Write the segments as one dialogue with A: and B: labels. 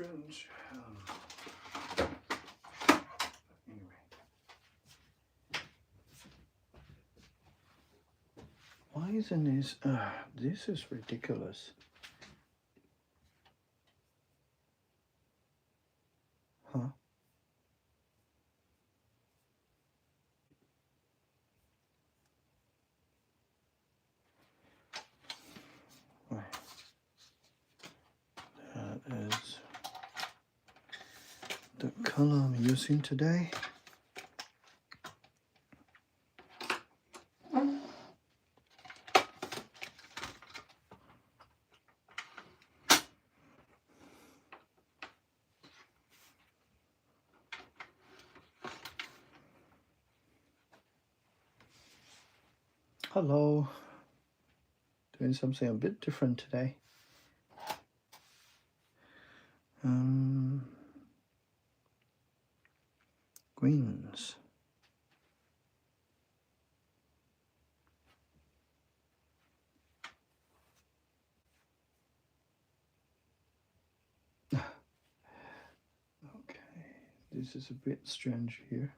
A: strange. Anyway, why isn't this? This is ridiculous. Huh? Right. That is the color I'm using today. Hello. Doing something a bit different today. Greens. Okay, this is a bit strange here.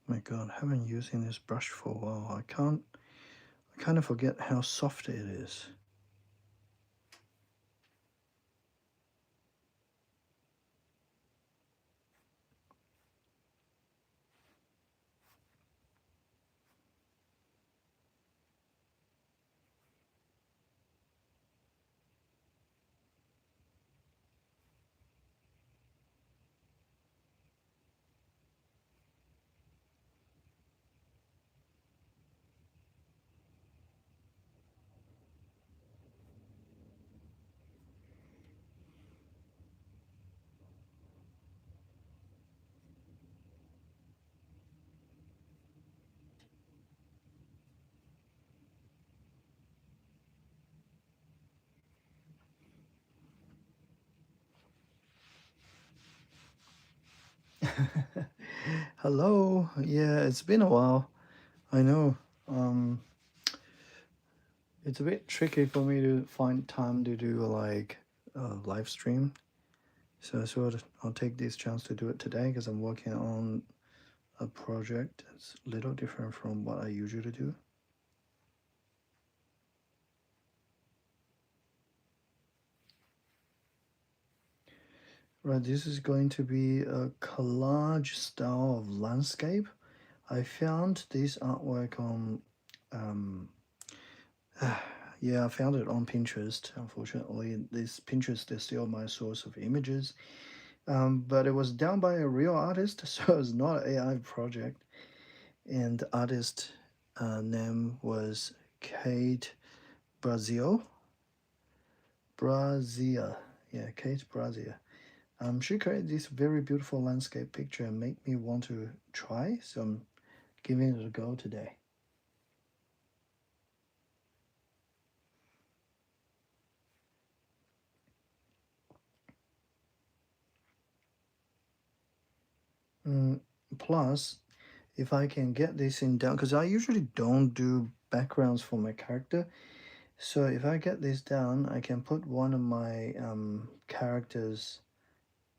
A: My God, I haven't using this brush for a while. I kind of forget how soft it is. Hello. Yeah, it's been a while. I know. It's a bit tricky for me to find time to do like a live stream. So I thought I'll take this chance to do it today because I'm working on a project that's a little different from what I usually do. Right, this is going to be a collage style of landscape. I found this artwork on, yeah, I found it on Pinterest. Unfortunately, this Pinterest is still my source of images, but it was done by a real artist, so it's not an AI project. And the artist name was Kate Brazil. Yeah, Kate Brazil. She created this very beautiful landscape picture and made me want to try, so I'm giving it a go today. Plus, if I can get this in down, because I usually don't do backgrounds for my character, so if I get this down, I can put one of my characters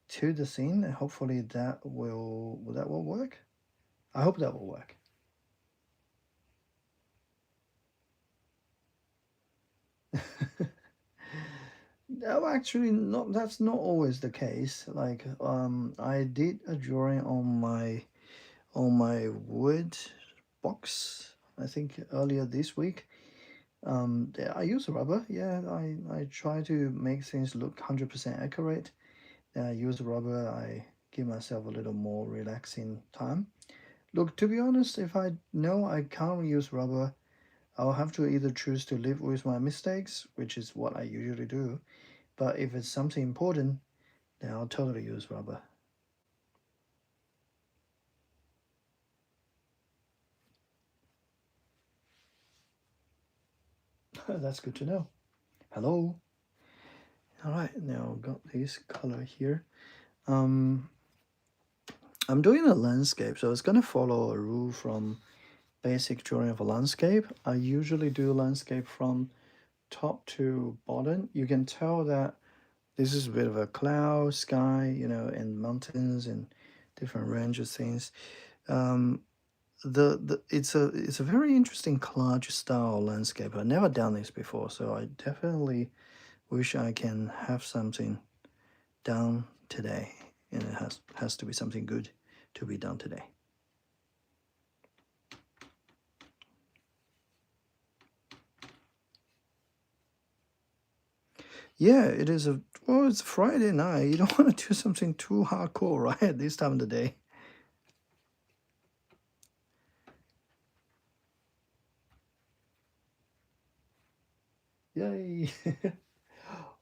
A: to the scene, and hopefully that will work. I hope that will work. No, actually, not. That's not always the case. Like, I did a drawing on my wood box. I think earlier this week. Yeah, I use rubber. Yeah, I try to make things look 100% accurate. I use rubber. I give myself a little more relaxing time. Look, to be honest, if I know I can't use rubber, I'll have to either choose to live with my mistakes, which is what I usually do. But if it's something important, then I'll totally use rubber. That's good to know. Hello. All right, now got this color here. Um, I'm doing a landscape, so it's gonna follow a rule from basic drawing of a landscape. I usually do landscape from top to bottom. You can tell that this is a bit of a cloud, sky, and mountains and different range of things. Um, the it's a very interesting collage style landscape. I've never done this before, so I definitely wish I can have something done today, and it has to be something good to be done today. Yeah, it is a well, it's Friday night. You don't want to do something too hardcore, right? At this time of the day. Yay!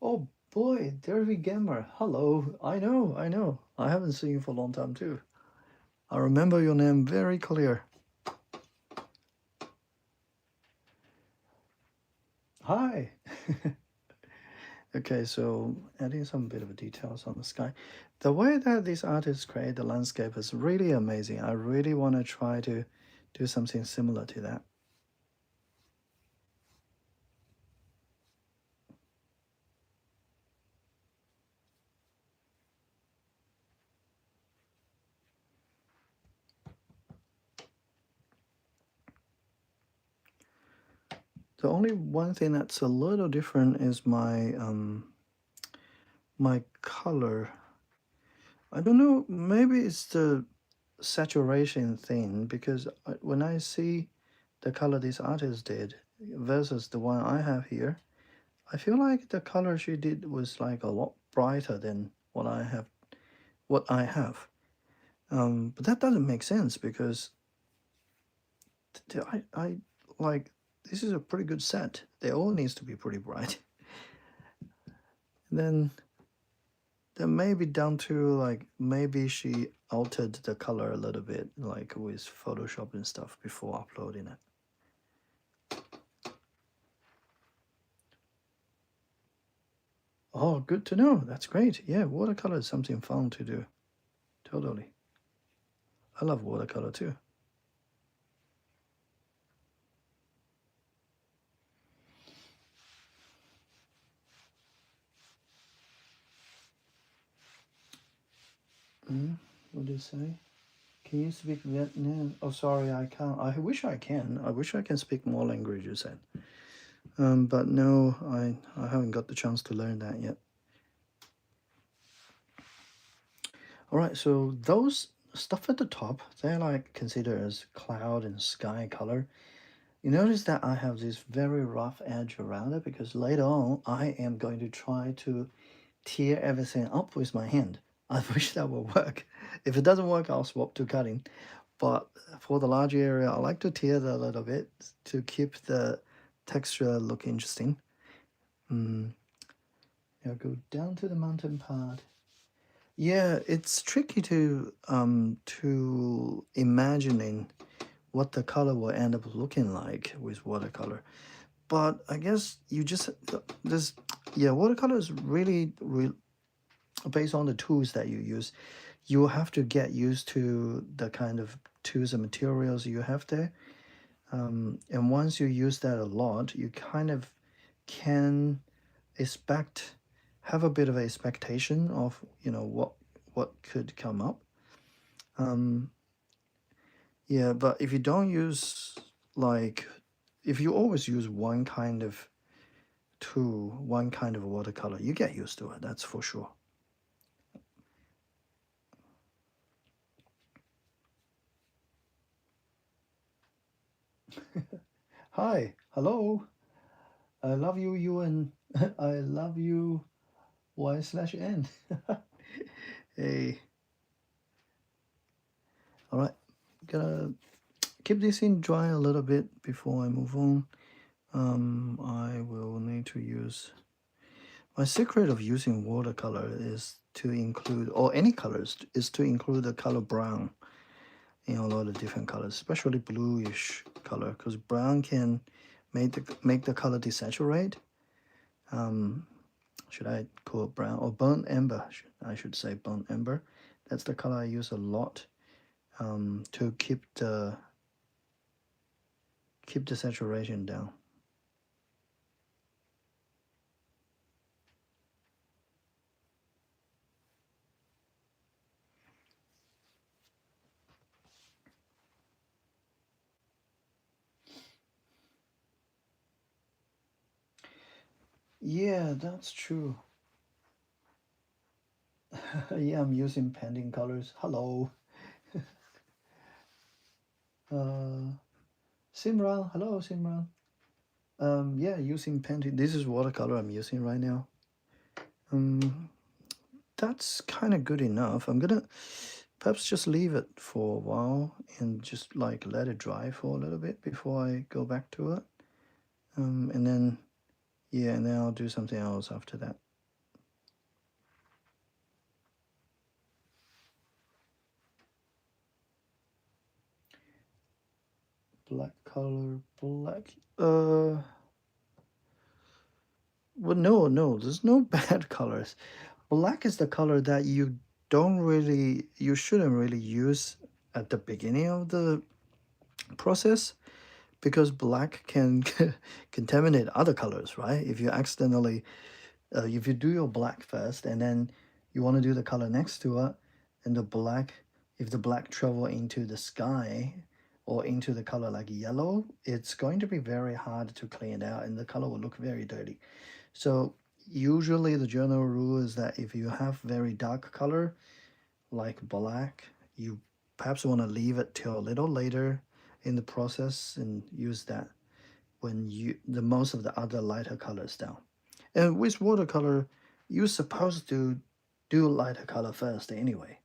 A: Oh boy, Derby Gamer. Hello. I know, I know. I haven't seen you for a long time too. I remember your name very clear. Hi. Okay, so adding some bit of details on the sky. The way that these artists create the landscape is really amazing. I really want to try to do something similar to that. The only one thing that's a little different is my color. I don't know, maybe it's the saturation thing because when I see the color this artist did versus the one I have here, I feel like the color she did was like a lot brighter than what I have. But that doesn't make sense because I like this is a pretty good set. They all needs to be pretty bright. And then maybe down to like maybe she altered the color a little bit, like with Photoshop and stuff before uploading it. Oh, good to know. That's great. Yeah, watercolor is something fun to do. Totally. I love watercolor too. What did you say? Can you speak Vietnam? Oh, sorry, I can't. I wish I can. I wish I can speak more languages. But no, I haven't got the chance to learn that yet. All right, so those stuff at the top, they're like considered as cloud and sky color. You notice that I have this very rough edge around it because later on I am going to try to tear everything up with my hand. I wish that would work. If it doesn't work, I'll swap to cutting. But for the large area, I like to tear it a little bit to keep the texture look interesting. Mm, I'll go down to the mountain part. Yeah, it's tricky to imagining what the color will end up looking like with watercolor. But I guess you just this yeah, watercolor is really based on the tools that you use. You have to get used to the kind of tools and materials you have there. And once you use that a lot, you kind of can expect have a bit of expectation of what could come up. Um, yeah, but if you don't use like if you always use one kind of tool, one kind of watercolor, you get used to it. That's for sure. Hi, hello. I love you, you and I love you, Y/N. Hey, all right. Gonna keep this in dry a little bit before I move on. I will need to use my secret of using watercolor is to include, or any colors, is to include the color brown in a lot of different colors, especially bluish color, because brown can make the color desaturate. Um, should I call it brown or burnt ember? I should say burnt ember. That's the color I use a lot to keep the saturation down. Yeah, that's true. Yeah, I'm using painting colors. Hello. Uh, Simran. Hello, Simran. Yeah, using painting. This is watercolor I'm using right now. Um, that's kind of good enough. I'm gonna perhaps just leave it for a while and just like let it dry for a little bit before I go back to it. And then yeah, and then I'll do something else after that. Black color, black. Well, no, there's no bad colors. Black is the color that you shouldn't really use at the beginning of the process because black can contaminate other colors, right? If you accidentally, if you do your black first and then you want to do the color next to it, and the black, if the black travel into the sky or into the color like yellow, it's going to be very hard to clean it out and the color will look very dirty. So usually the general rule is that if you have very dark color like black, you perhaps want to leave it till a little later in the process and use that when you the most of the other lighter colors down. And with watercolor, you're supposed to do lighter color first anyway.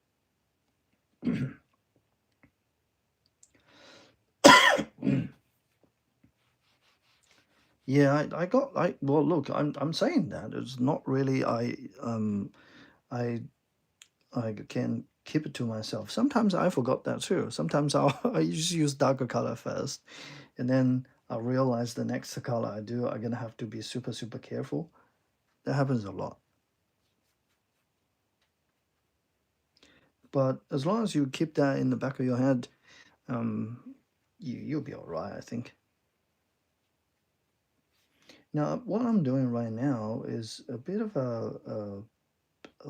A: Yeah, I got I well look, I'm saying that it's not really I I can keep it to myself. Sometimes I forgot that too. Sometimes I just use darker color first, and then I realize the next color I do, I'm gonna have to be super careful. That happens a lot. But as long as you keep that in the back of your head, you'll be all right, I think. Now, what I'm doing right now is a bit of a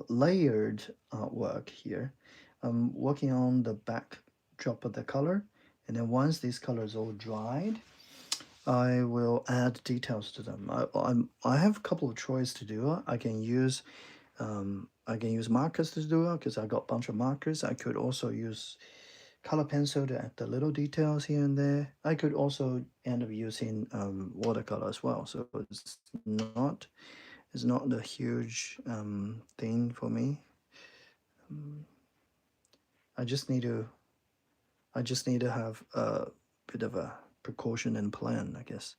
A: layered artwork here. I'm working on the backdrop of the color, and then once these colors all dried, I will add details to them. I have a couple of choices to do it. I can use markers to do it because I got a bunch of markers. I could also use color pencil to add the little details here and there. I could also end up using watercolor as well. So not it's not the huge thing for me. Um, I just need to have a bit of a precaution and plan, I guess.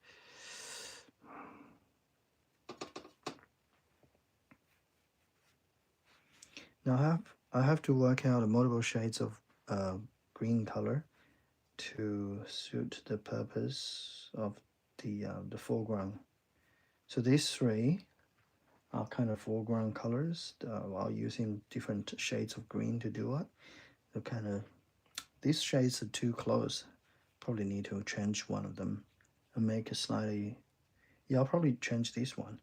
A: Now I have to work out multiple shades of green color to suit the purpose of the foreground. So these three are kind of foreground colors while using different shades of green to do it. So kind of these shades are too close. Probably need to change one of them and make it slightly. Yeah, I'll probably change this one.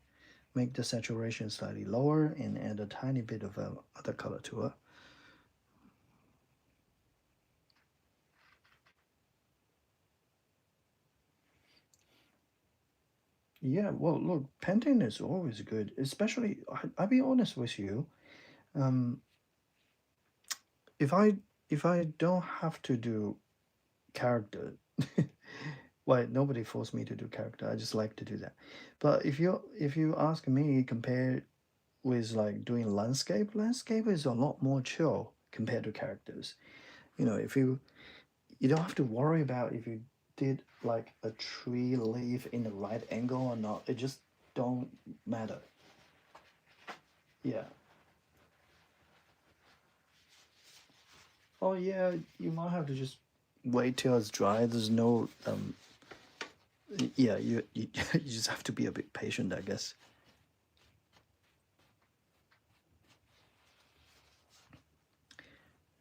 A: Make the saturation slightly lower and add a tiny bit of other color to it. Yeah, well, look, painting is always good, especially, I'll be honest with you. Um, if I if I don't have to do character, well, nobody forced me to do character. I just like to do that. But if you ask me, compare with like doing landscape is a lot more chill compared to characters. You know, if you don't have to worry about if you did like a tree leaf in the right angle or not. It just don't matter. Yeah. Oh yeah, you might have to just wait till it's dry. There's no yeah, you you just have to be a bit patient, I guess.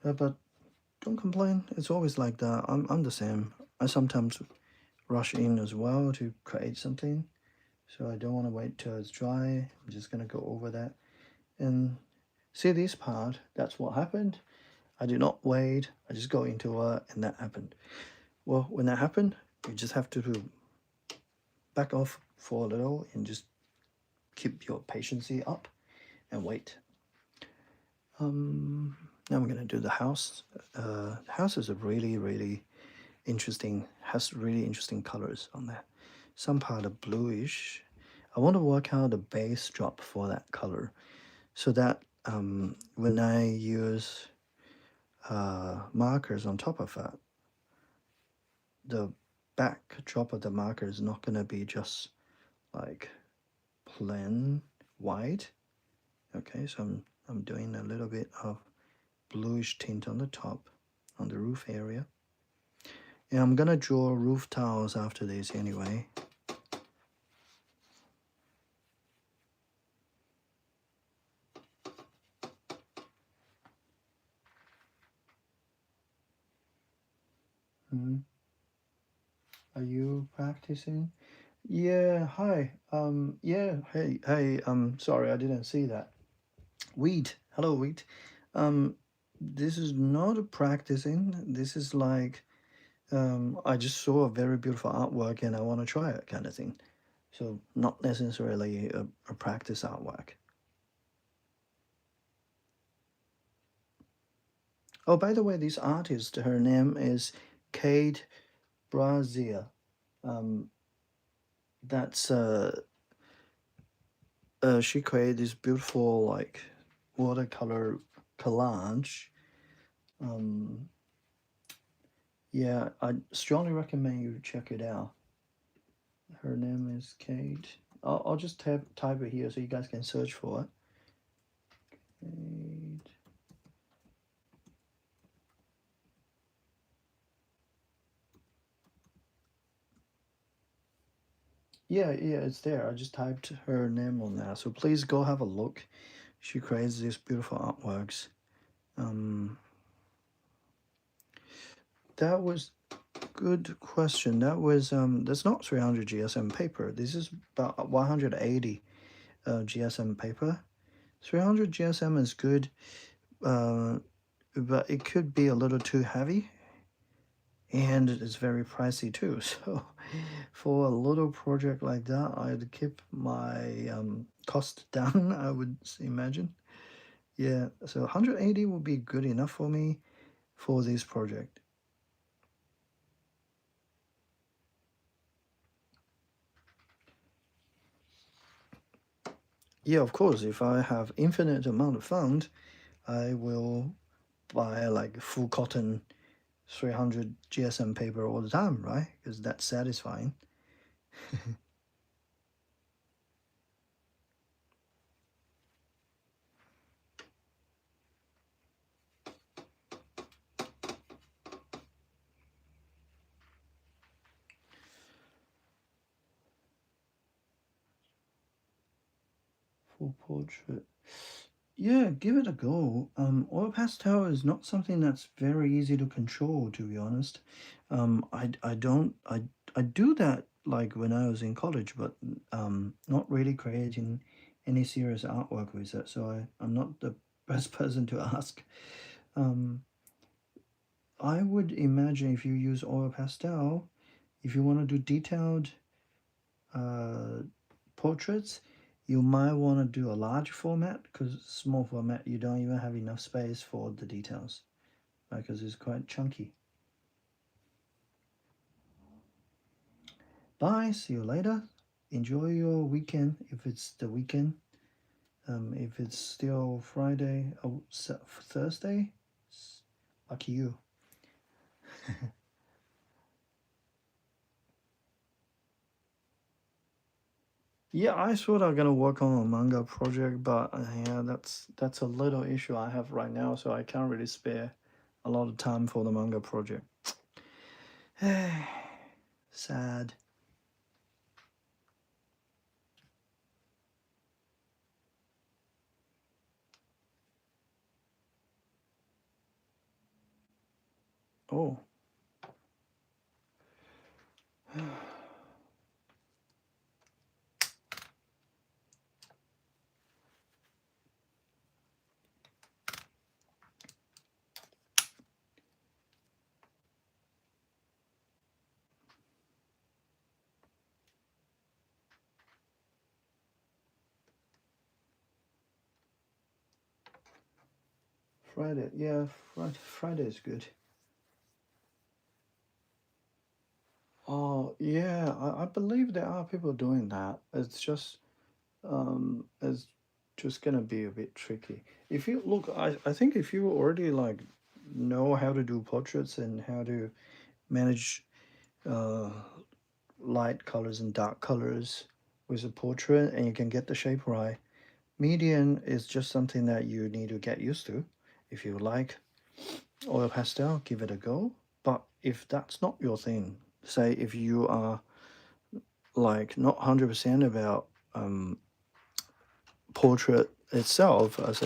A: But don't complain. It's always like that. I'm the same. I sometimes rush in as well to create something, so I don't want to wait till it's dry. I'm just gonna go over that and see this part. That's what happened. I did not wait. I just go into it, and that happened. Well, when that happened, you just have to back off for a little and just keep your patience up and wait. Now we're gonna do the house. The house is a really interesting. Has really interesting colors on there. Some part of bluish. I want to work out the base drop for that color, so that when I use markers on top of that, the backdrop of the marker is not gonna be just like plain white. Okay, so I'm doing a little bit of bluish tint on the top, on the roof area. And I'm gonna draw roof tiles after this anyway. Hmm. Are you practicing? Yeah, hi. Yeah, hey, sorry, I didn't see that. Weed, hello, Weed. Um, this is not a practicing. This is like, I just saw a very beautiful artwork and I want to try it kind of thing. So not necessarily a practice artwork. Oh, by the way, this artist, her name is Kate Brazier. Um, that's she created this beautiful like watercolor collage. Um, yeah, I strongly recommend you check it out. Her name is Kate. I'll just type it here so you guys can search for it. Kate. Yeah, it's there. I just typed her name on there. So please go have a look. She creates these beautiful artworks. Um, that was good question. That's not 300 GSM paper. This is about 180 GSM paper. 300 GSM is good, uh, but it could be a little too heavy, and it's very pricey too. So, for a little project like that, I'd keep my cost down. I would imagine. Yeah, so 180 would be good enough for me for this project. Yeah, of course. If I have infinite amount of funds, I will buy like full cotton 300 GSM paper all the time, right? Because that's satisfying. Full portrait. Yeah, give it a go. Oil pastel is not something that's very easy to control, to be honest. I don't I do that like when I was in college, but not really creating any serious artwork with it. So I'm not the best person to ask. Um, I would imagine if you use oil pastel, if you want to do detailed uh, portraits, you might want to do a large format because small format you don't even have enough space for the details because it's quite chunky. Bye, see you later. Enjoy your weekend if it's the weekend. If it's still Friday or Thursday, lucky you. Yeah, I thought I'm gonna work on a manga project, but yeah, that's a little issue I have right now, so I can't really spare a lot of time for the manga project. Sad. Oh, Friday. Yeah, Friday is good. Oh, yeah, I believe there are people doing that. It's just gonna be a bit tricky. If you look, I think if you already like know how to do portraits and how to manage uh light colors and dark colors with a portrait and you can get the shape right. Median is just something that you need to get used to. If you like oil pastel, give it a go. But if that's not your thing, say if you are like not 100% about portrait itself as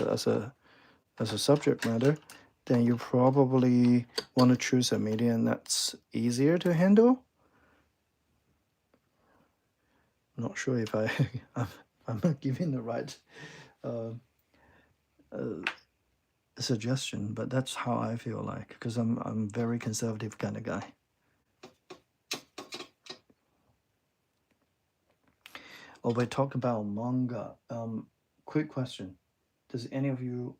A: a subject matter, then you probably want to choose a medium that's easier to handle. I'm not sure if I'm, I'm not giving the right uh, uh, suggestion, but that's how I feel like because I'm very conservative kind of guy. Oh, we talk about manga. Quick question: does any of you?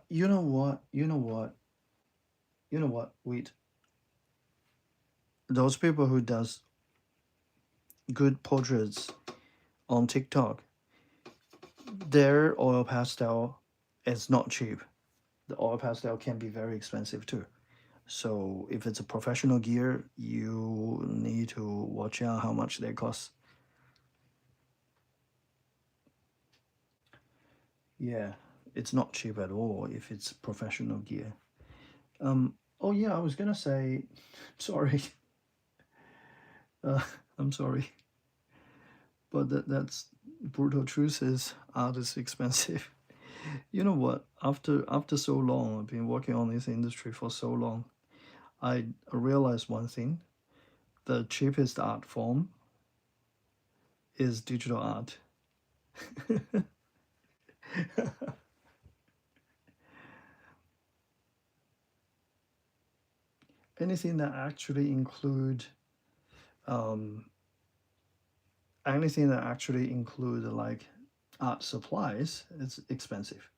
A: You know what? You know what? You know what? Wait, those people who does good portraits on TikTok, their oil pastel is not cheap. The oil pastel can be very expensive too. So if it's a professional gear, you need to watch out how much they cost. Yeah, it's not cheap at all if it's professional gear. Oh yeah, I was gonna say, sorry, uh, I'm sorry, but that's brutal truth is art is expensive. You know what? After so long, I've been working on this industry for so long. I realized one thing: the cheapest art form is digital art. Anything that actually include um, anything that actually include like art supplies, it's expensive.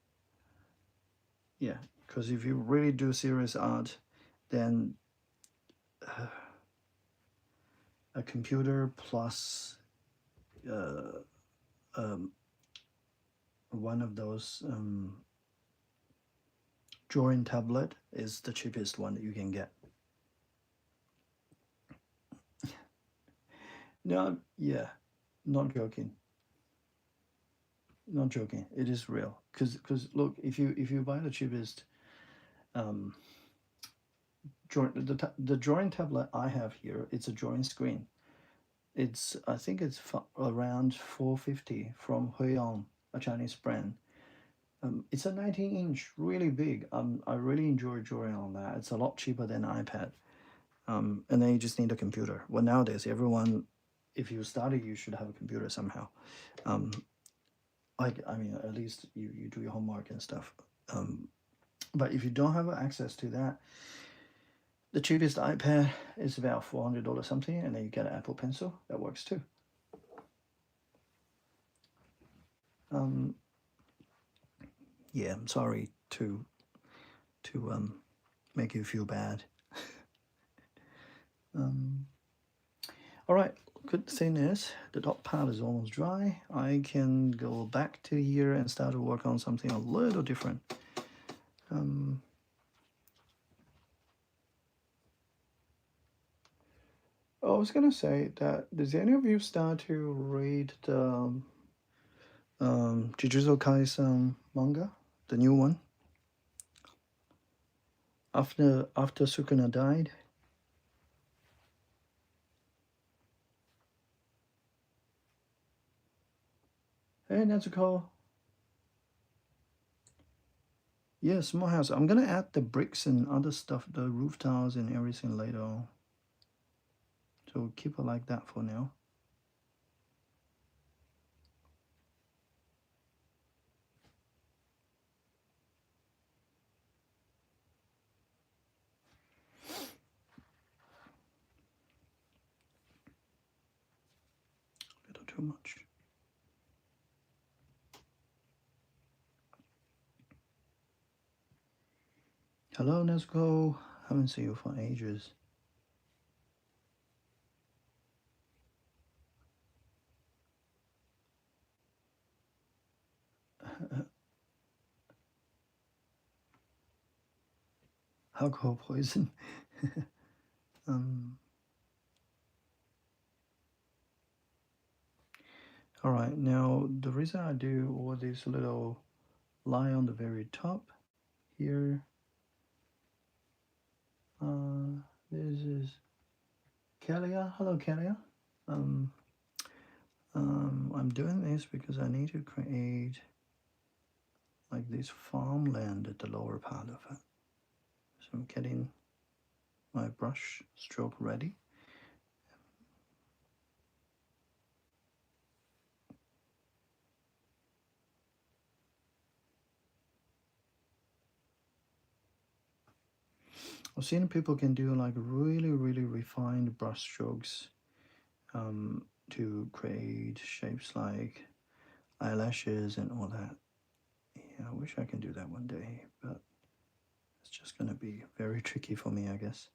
A: Yeah, because if you really do serious art, then uh, a computer plus uh, um, one of those drawing tablet is the cheapest one that you can get. No, yeah, not joking, not joking. It is real. Because look, if you buy the cheapest um, the drawing tablet I have here, it's a drawing screen. It's I think it's around 450 from Huiyang, a Chinese brand. It's a 19-inch, really big. I really enjoy drawing on that. It's a lot cheaper than iPad. And then you just need a computer. Well, nowadays everyone, if you study, you should have a computer somehow. Um, like I mean, at least you do your homework and stuff. Um, but if you don't have access to that, the cheapest iPad is about $400 something, and then you get an Apple Pencil that works too. Um, yeah, I'm sorry to make you feel bad. Um, all right. Good thing is the top part is almost dry. I can go back to here and start to work on something a little different. Um, Oh, I was gonna say that does any of you start to read the Jujutsu Kaisen manga, the new one after Sukuna died? Hey, Nezuko. Yeah, small house. I'm gonna add the bricks and other stuff, the roof tiles and everything later on. So keep it like that for now. A little too much. Hello, Nezuko. Haven't seen you for ages. Alcohol poison. um. All right. Now the reason I do all these little line on the very top here. This is Kalia. Hello, Kalia. Um, I'm doing this because I need to create like this farmland at the lower part of it. So I'm getting my brush stroke ready. I've seen people can do like really, really refined brush strokes to create shapes like eyelashes and all that. Yeah, I wish I can do that one day, but it's just gonna be very tricky for me, I guess.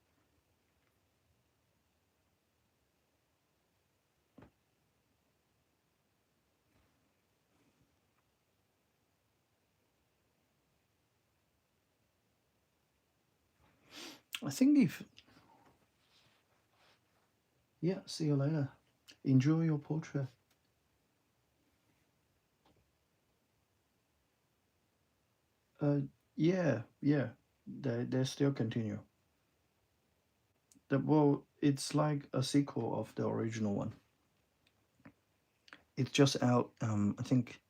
A: I think if yeah, see you later. Enjoy your portrait. Uh, yeah, yeah. They still continue. Well, it's like a sequel of the original one. It's just out. I think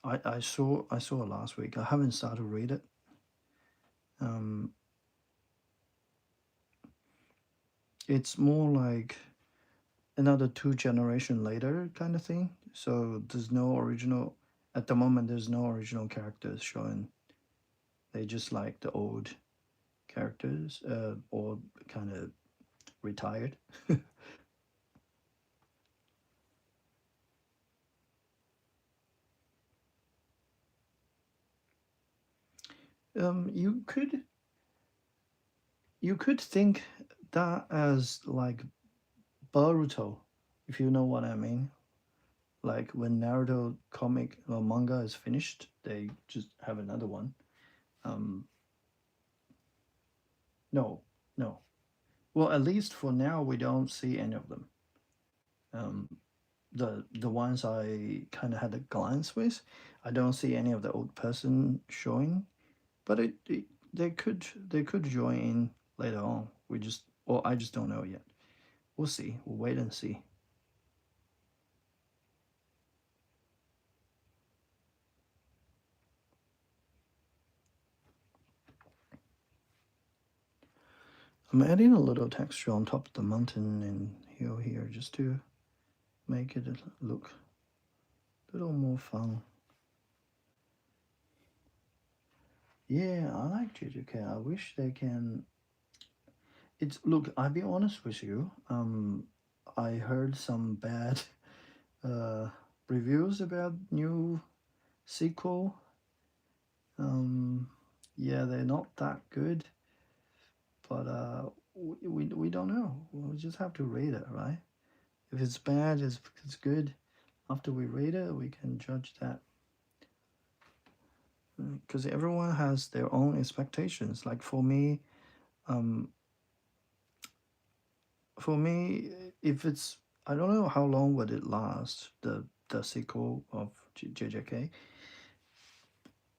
A: I saw it last week. I haven't started to read it. Um, it's more like another two generation later kind of thing. So there's no original at the moment. There's no original characters showing. They just like the old characters, or kind of retired. You could think that as like Boruto, if you know what I mean. Like when Naruto comic or manga is finished, they just have another one. Um, no, no. Well, at least for now, we don't see any of them. Um, the ones I kind of had a glance with, I don't see any of the old person showing. But they could join in later on. We just or I just don't know yet. We'll see. We'll wait and see. I'm adding a little texture on top of the mountain and hill here just to make it look a little more fun. Yeah, I like JJK. I wish they can. It's look. I'll be honest with you. I heard some bad uh reviews about new sequel. Um, yeah, they're not that good, but we don't know. We'll just have to rate it, right? If it's bad, it's good. After we rate it, we can judge that because everyone has their own expectations. Like for me, um, For me, if it's, I don't know how long would it last, the sequel of JJK,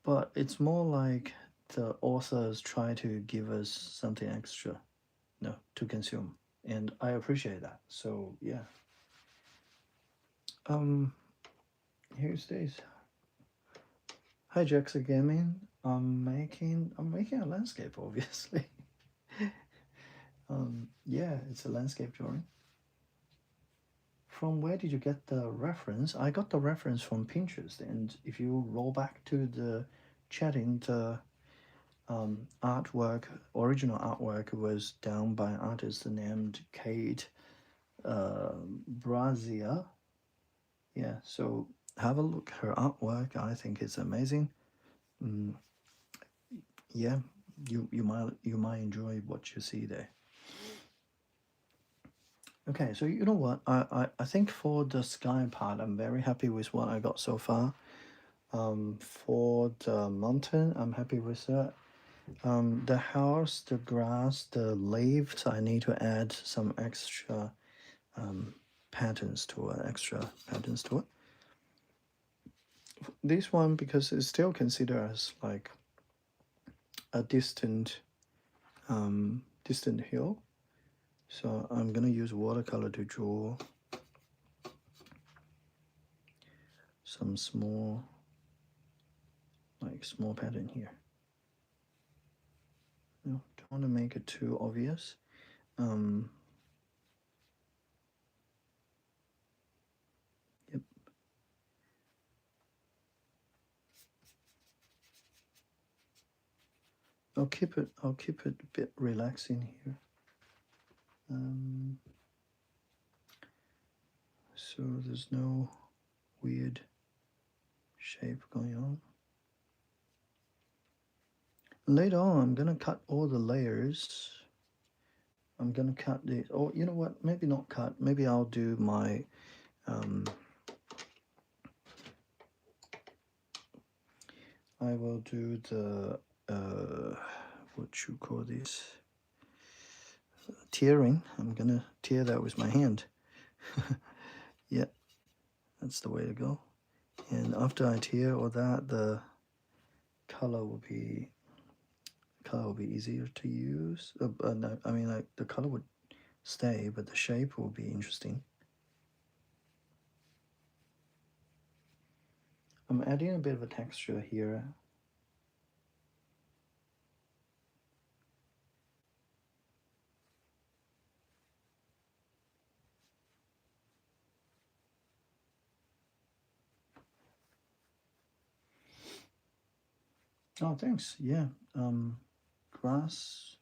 A: but it's more like the authors try to give us something extra, no, to consume, and I appreciate that. So yeah, um, here's this. Hi, Jaxa Gaming. I'm making a landscape, obviously. Yeah, it's a landscape drawing. From where did you get the reference? I got the reference from Pinterest, and if you roll back to the chatting, the artwork, original artwork was done by an artist named Kate Brazia. Yeah, so have a look her artwork. I think it's amazing. Mm, yeah, you might enjoy what you see there. Okay, so you know what? I think for the sky part, I'm very happy with what I got so far. For the mountain, I'm happy with that. The house, the grass, the leaves, I need to add some extra um, patterns to it, extra patterns to it. This one, because it's still considered as like a distant hill, so I'm gonna use watercolor to draw some small pattern here. No, don't want to make it too obvious. Um, yep. I'll keep it a bit relaxing here. Um, so there's no weird shape going on. Later on, I'm gonna cut all the layers. I'm gonna cut the. Oh, you know what? Maybe not cut. Maybe I'll do my. Um, I will do the. What you call this? Tearing. I'm gonna tear that with my hand. Yeah, that's the way to go. And after I tear all that, the color will be easier to use. No, I mean, like the color would stay, but the shape will be interesting. I'm adding a bit of a texture here. Oh, thanks. Yeah. Grass.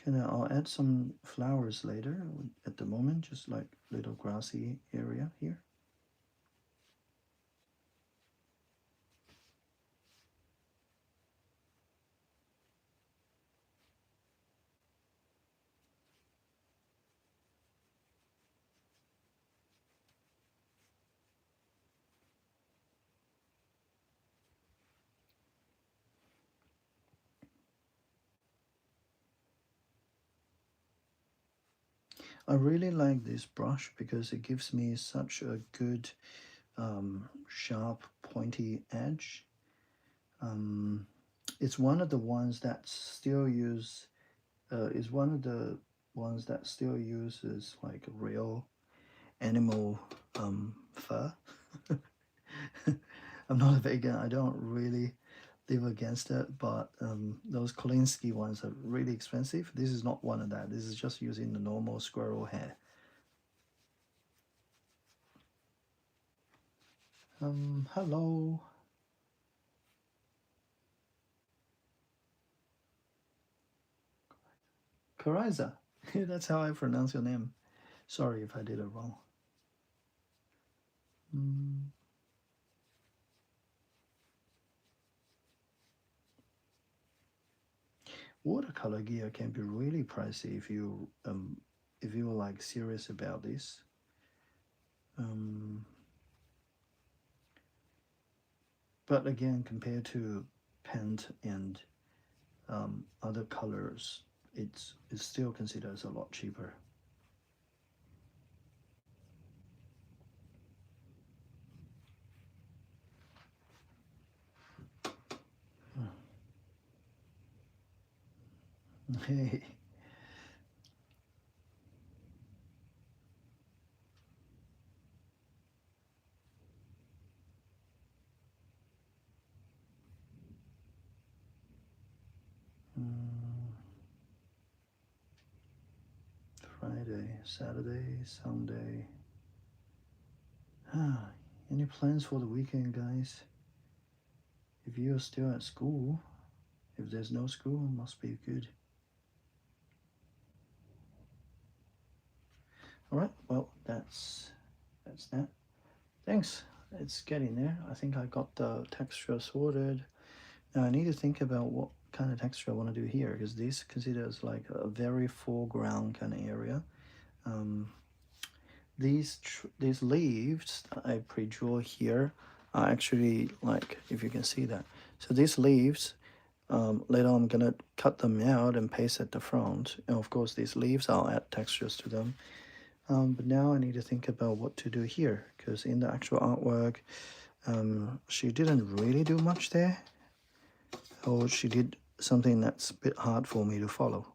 A: I'll add some flowers later. At the moment, just like little grassy area here. I really like this brush because it gives me such a good sharp, pointy edge. Um, it's one of the ones that still use. Is one of the ones that still uses like real animal fur. I'm not a vegan. I don't really live against it, but those Kolinsky ones are really expensive. This is not one of that. This is just using the normal squirrel hair. Hello, Kariza. That's how I pronounce your name. Sorry if I did it wrong. Mm. Watercolor gear can be really pricey if you're like serious about this. Um, but again, compared to paint and other colors, it's still considered as a lot cheaper. Hey. Mm, Friday, Saturday, Sunday. Ah, any plans for the weekend, guys? If you're still at school, if there's no school, it must be good. All right. Well, that's that. Thanks. It's getting there. I think I got the texture sorted. Now I need to think about what kind of texture I want to do here because this considers like a very foreground kind of area. Um, these leaves that I pre-draw here are actually like if you can see that. So these leaves, later on I'm gonna cut them out and paste at the front. And of course these leaves I'll add textures to them. But now I need to think about what to do here because in the actual artwork, she didn't really do much there. Or she did something that's a bit hard for me to follow.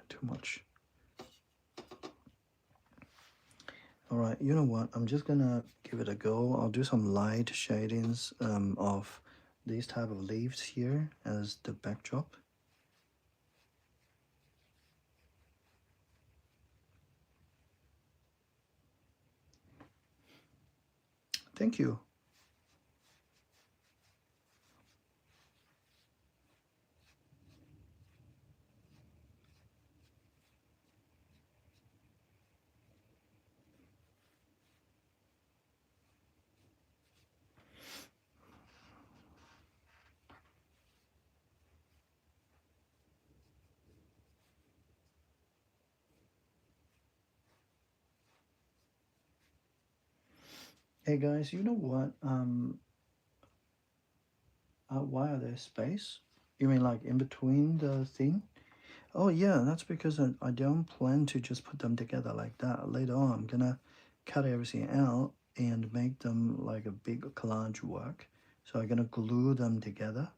A: Too much. All right, you know what? I'm just gonna give it a go. I'll do some light shadings of these type of leaves here as the backdrop. Thank you. Hey guys, you know what? Why are there space? You mean like in between the thing? Oh yeah, that's because I don't plan to just put them together like that. Later on, I'm gonna cut everything out and make them like a big collage work. So I'm gonna glue them together.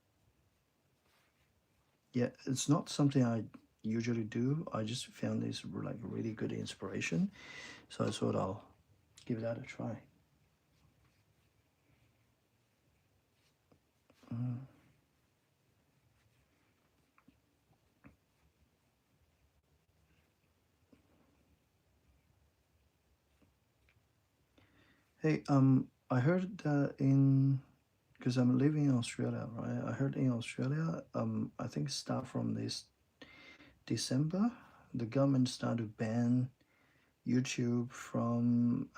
A: Yeah, it's not something I usually do. I just found this like really good inspiration. So I thought I'll give that a try. Mm. Hey, I heard that in because I'm living in Australia, right? I heard in Australia, I think start from this December, the government started to ban YouTube from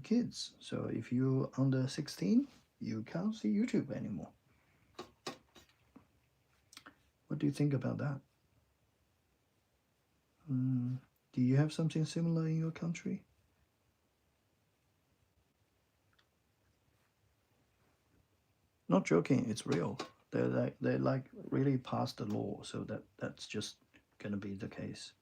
A: kids. So if you're under 16, you can't see YouTube anymore. What do you think about that? Mm, do you have something similar in your country? Not joking, it's real. They're like really past the law, so that's just gonna be the case.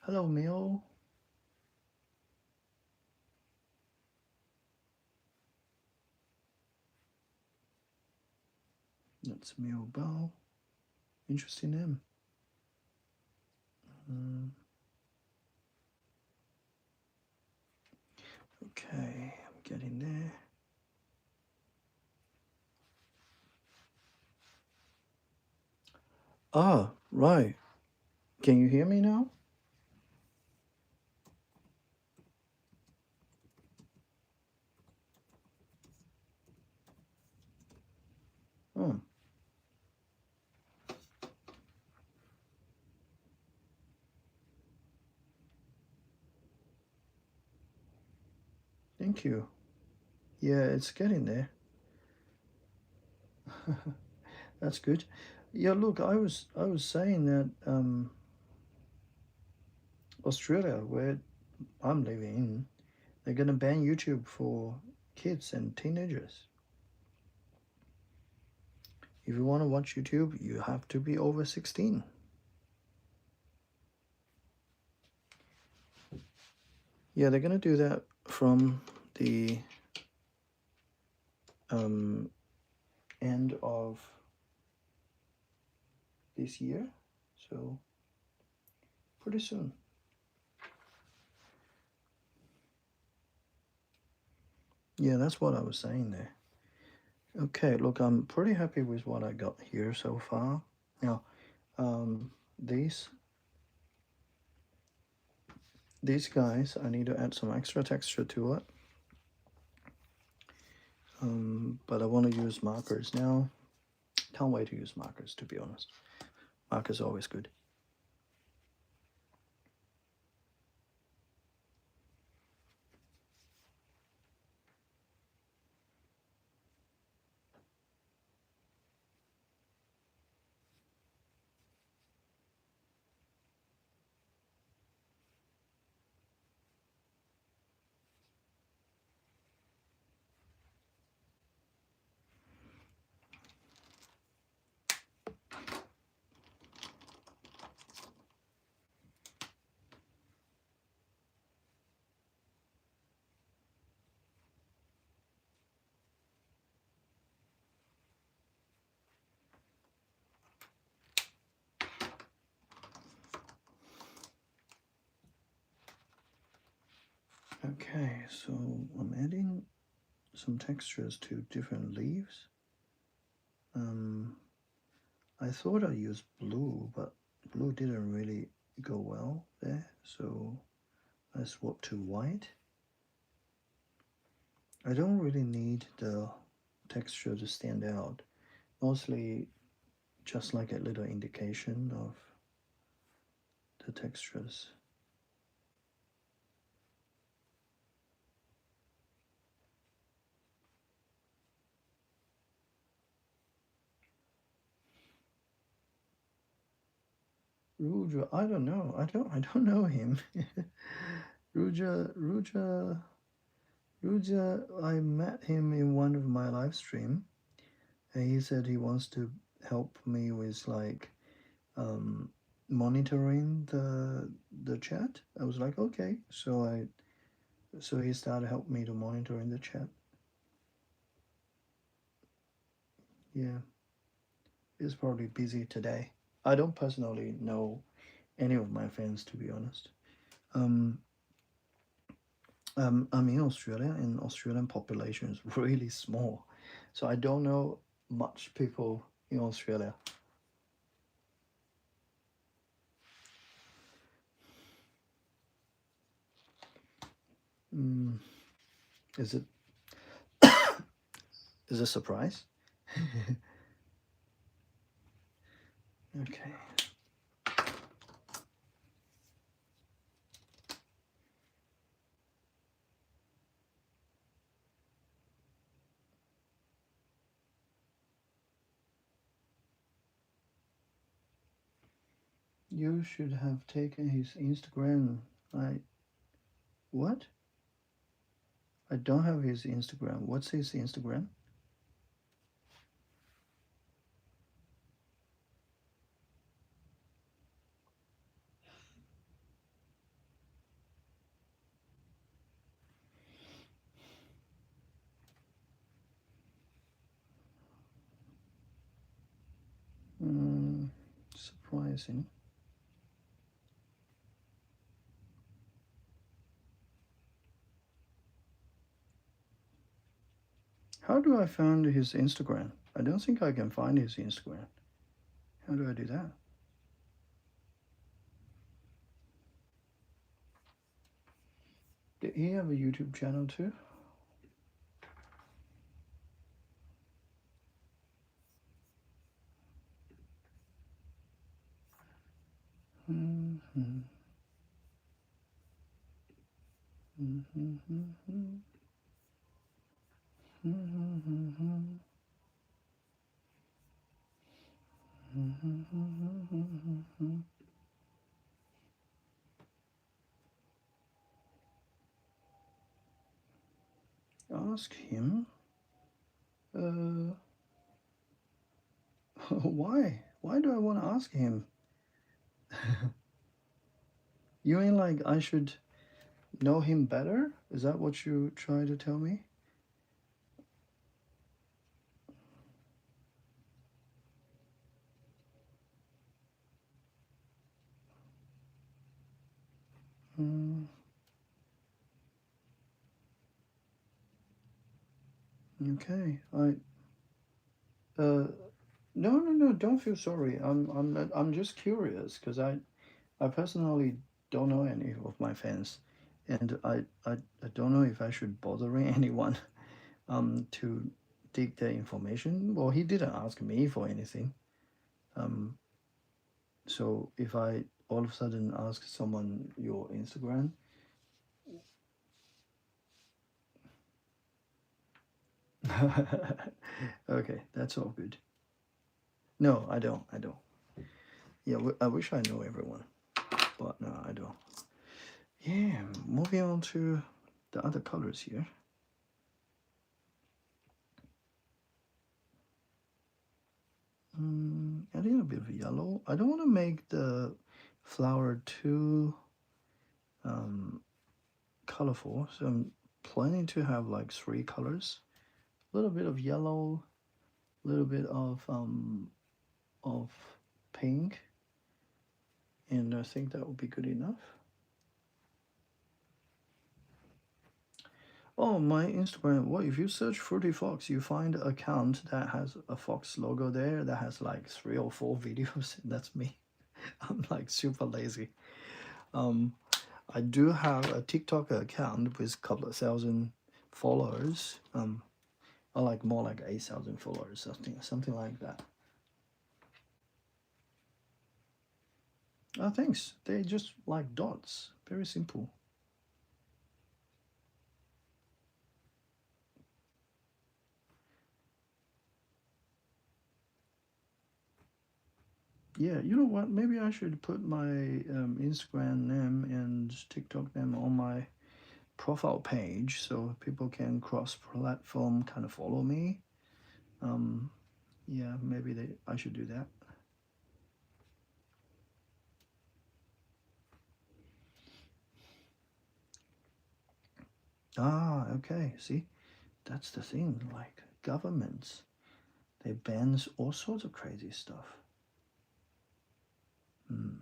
A: Hello, Mio. That's Mio Bao. Interesting name. Mm, okay, I'm getting there. Ah, right. Can you hear me now? Oh, thank you. Yeah, it's getting there. That's good. Yeah, look, I was saying that Australia, where I'm living in, they're gonna ban YouTube for kids and teenagers. If you want to watch YouTube, you have to be over 16. Yeah, they're gonna do that from the end of this year, so pretty soon. Yeah, that's what I was saying there. Okay, look, I'm pretty happy with what I got here so far. Now, um, these these guys, I need to add some extra texture to it. But I want to use markers now. Can't wait to use markers, to be honest. Markers are always good. Okay, so I'm adding some textures to different leaves. I thought I'd use blue, but blue didn't really go well there, so I swapped to white. I don't really need the texture to stand out, mostly just like a little indication of the textures. Ruja, I don't know. I don't know him. Ruja, I met him in one of my live stream, and he said he wants to help me with like um, monitoring the chat. I was like, okay. So he started helping me to monitoring the chat. Yeah, he's probably busy today. I don't personally know any of my fans, to be honest. Um, I'm in Australia, and Australian population is really small, so I don't know much people in Australia. Mm, is it is a surprise? Okay. You should have taken his Instagram. I what? I don't have his Instagram. What's his Instagram? Mm, surprising. How do I find his Instagram? I don't think I can find his Instagram. How do I do that? Did he have a YouTube channel too? Mm-hmm. Mm-hmm. Mm-hmm. Mm-hmm. Ask him. Uh, Why? Why do I want to ask him? You mean like I should know him better? Is that what you try to tell me? Mm, okay. Uh no, don't feel sorry. I'm just curious because I personally don't know any of my fans, and I don't know if I should bothering anyone to dig their information. Well, he didn't ask me for anything. Um, so if I all of a sudden ask someone your Instagram, okay, that's all good. No, I don't. I don't. Yeah, I wish I know everyone, but no, I don't. Yeah, moving on to the other colors here. Adding a bit of yellow. I don't want to make the flower too um, colorful, so I'm planning to have like three colors. A little bit of yellow, a little bit of pink, and I think that would be good enough. Oh, my Instagram. Well, if you search Fruity Fox, you find an account that has a fox logo there that has like 3 or 4 videos. That's me. I'm like super lazy. Um, I do have a TikTok account with a couple of thousand followers. Or like more like 8,000 followers, something like that. Thanks. They just like dots. Very simple. Yeah, you know what? Maybe I should put my Instagram name and TikTok name on my profile page so people can cross-platform kind of follow me. Um, yeah, maybe I should do that. Okay. See, that's the thing. Like governments, they bans all sorts of crazy stuff. Hmm.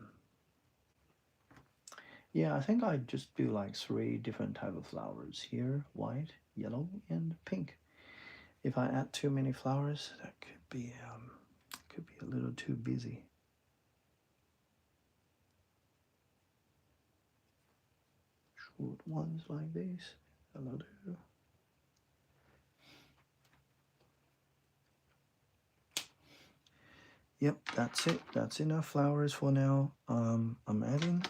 A: Yeah, I think I just do like three different type of flowers here: white, yellow, and pink. If I add too many flowers, that could be a little too busy. Short ones like this. That'll do. Yep, that's it. That's enough flowers for now. I'm adding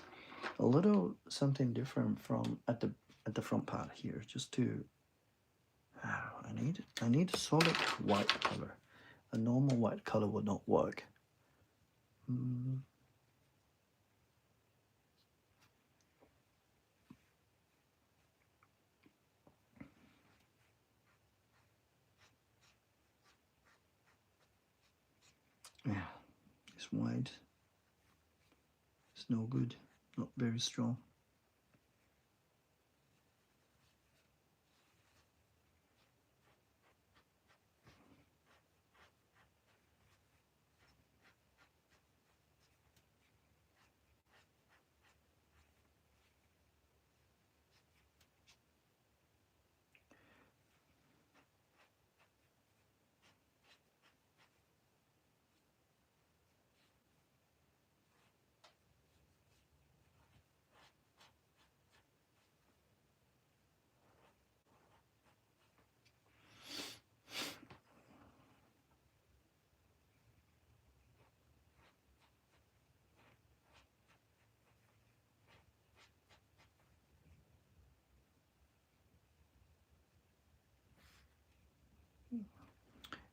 A: a little something different from at the front part here, just to. I need a solid white color. A normal white color would not work. Mm, yeah, it's white. It's no good. Not very strong.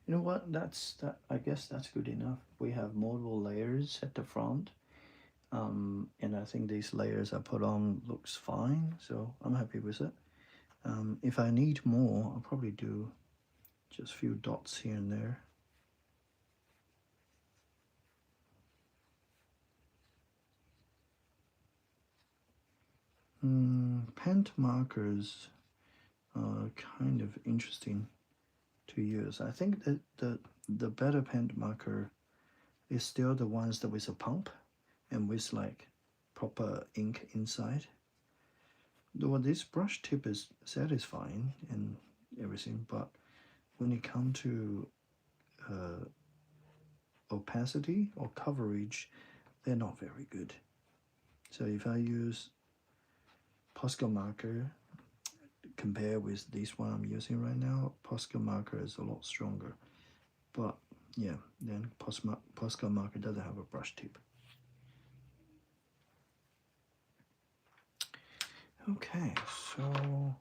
A: You know what? That's that. I guess that's good enough. We have multiple layers at the front, and I think these layers I put on looks fine. So I'm happy with it. If I need more, I'll probably do just a few dots here and there. pen markers are kind of interesting to use. I think that the better pen marker is still the ones that with a pump and with like proper ink inside. Though this brush tip is satisfying and everything, but when it comes to opacity or coverage, they're not very good. So if I use Posca marker compared with this one I'm using right now, Posca marker is a lot stronger. But yeah, then Posca marker doesn't have a brush tip. Okay, so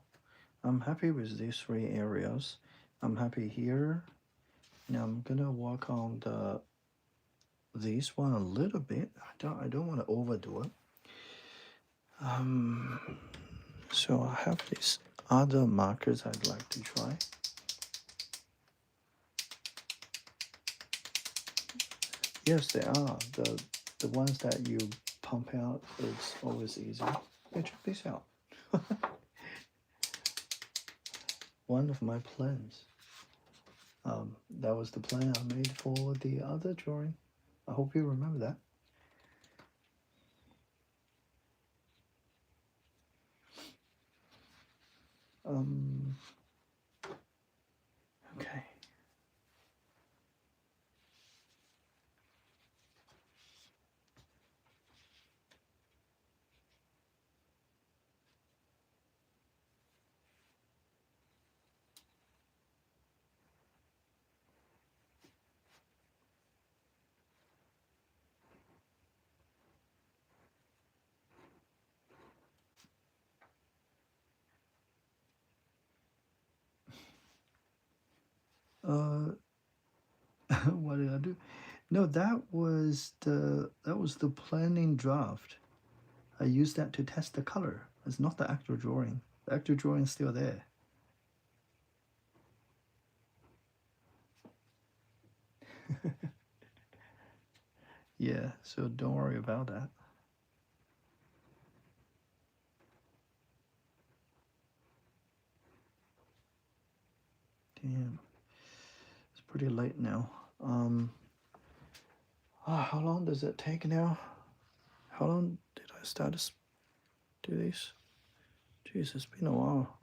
A: I'm happy with these three areas. I'm happy here. Now I'm gonna work on this one a little bit. I don't want to overdo it. So I have these other markers I'd like to try. Yes, they are. The ones that you pump out, it's always easy. Hey, check this out. One of my plans. That was the plan I made for the other drawing. I hope you remember that. Okay. What did I do? No, that was the planning draft. I used that to test the color. It's not the actual drawing. The actual drawing is still there. Yeah, so don't worry about that. Damn, it's pretty late now. How long does it take now? How long did I start to do this? Jeez, it's been a while.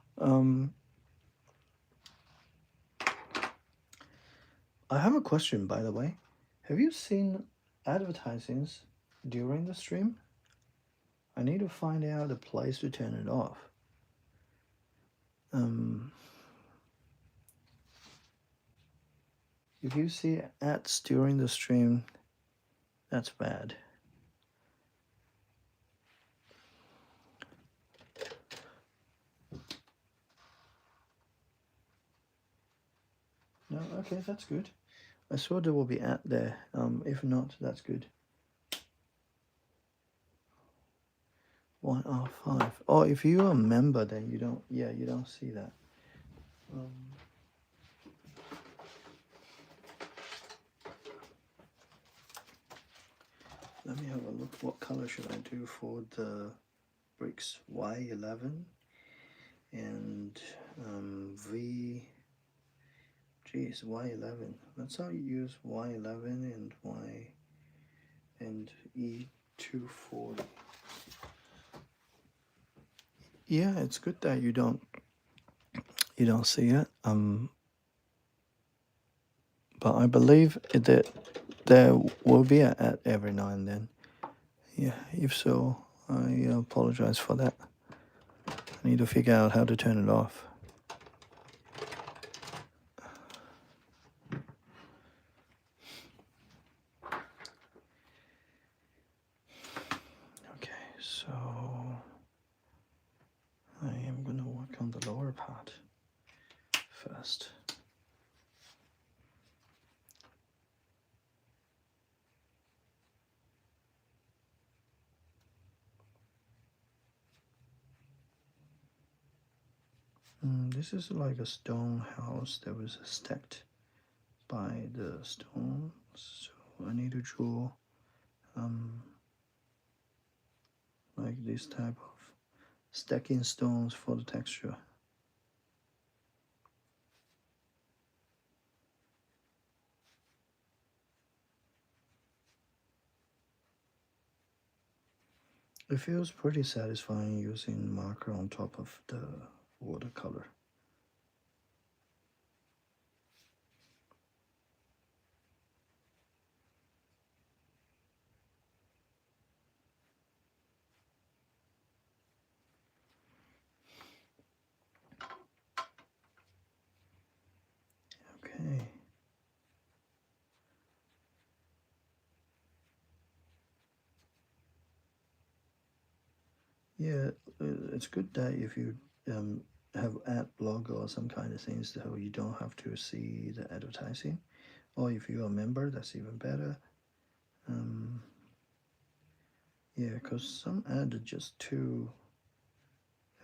A: I have a question, by the way. Have you seen advertisements during the stream? I need to find out a place to turn it off. If you see ads during the stream, that's bad. No, okay, that's good. I saw there will be ad there. If not, that's good. 1R5. Oh, if you're a member, then you don't. Yeah, you don't see that. Let me have a look. What color should I do for the bricks? Y11 and V. Geez, Y11. Let's not use Y11 and Y and E240. Yeah, it's good that you don't see it. But I believe that there will be an ad every now and then. Yeah, if so, I apologize for that. I need to figure out how to turn it off. Okay, so I am going to work on the lower part first. This is like a stone house that was stacked by the stones. So I need to draw like this type of stacking stones for the texture. It feels pretty satisfying using marker on top of the watercolor. Okay. Yeah, it's good that if you um, have ad blog or some kind of things, so you don't have to see the advertising. Or if you're a member, that's even better. Um, yeah, because some ad are just too,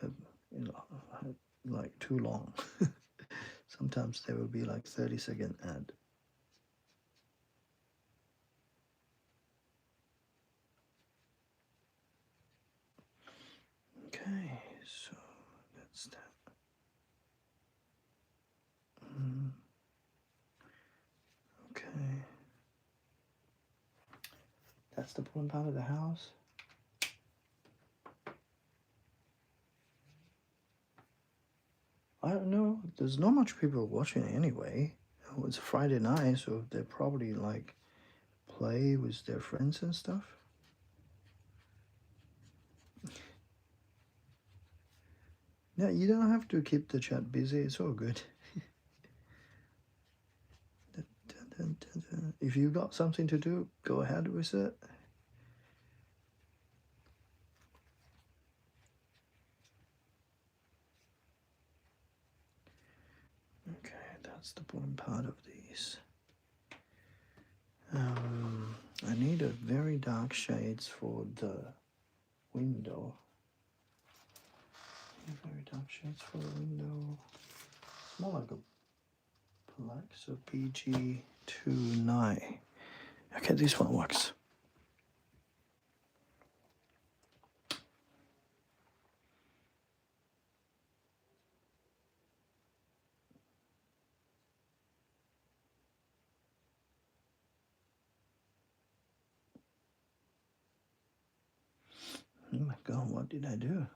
A: uh, you know, like too long. Sometimes there will be like 30-second ad. Okay, so that's that. Okay, that's the bottom part of the house. I don't know. There's not much people watching anyway. Oh, it's Friday night, so they probably like play with their friends and stuff. Yeah, you don't have to keep the chat busy. It's all good. If you got something to do, go ahead with it. Okay, that's the bottom part of these. I need a very dark shades for the window. Very dark shades for the window. It's more like a black, so PG29. Okay, this one works. Oh my god, what did I do?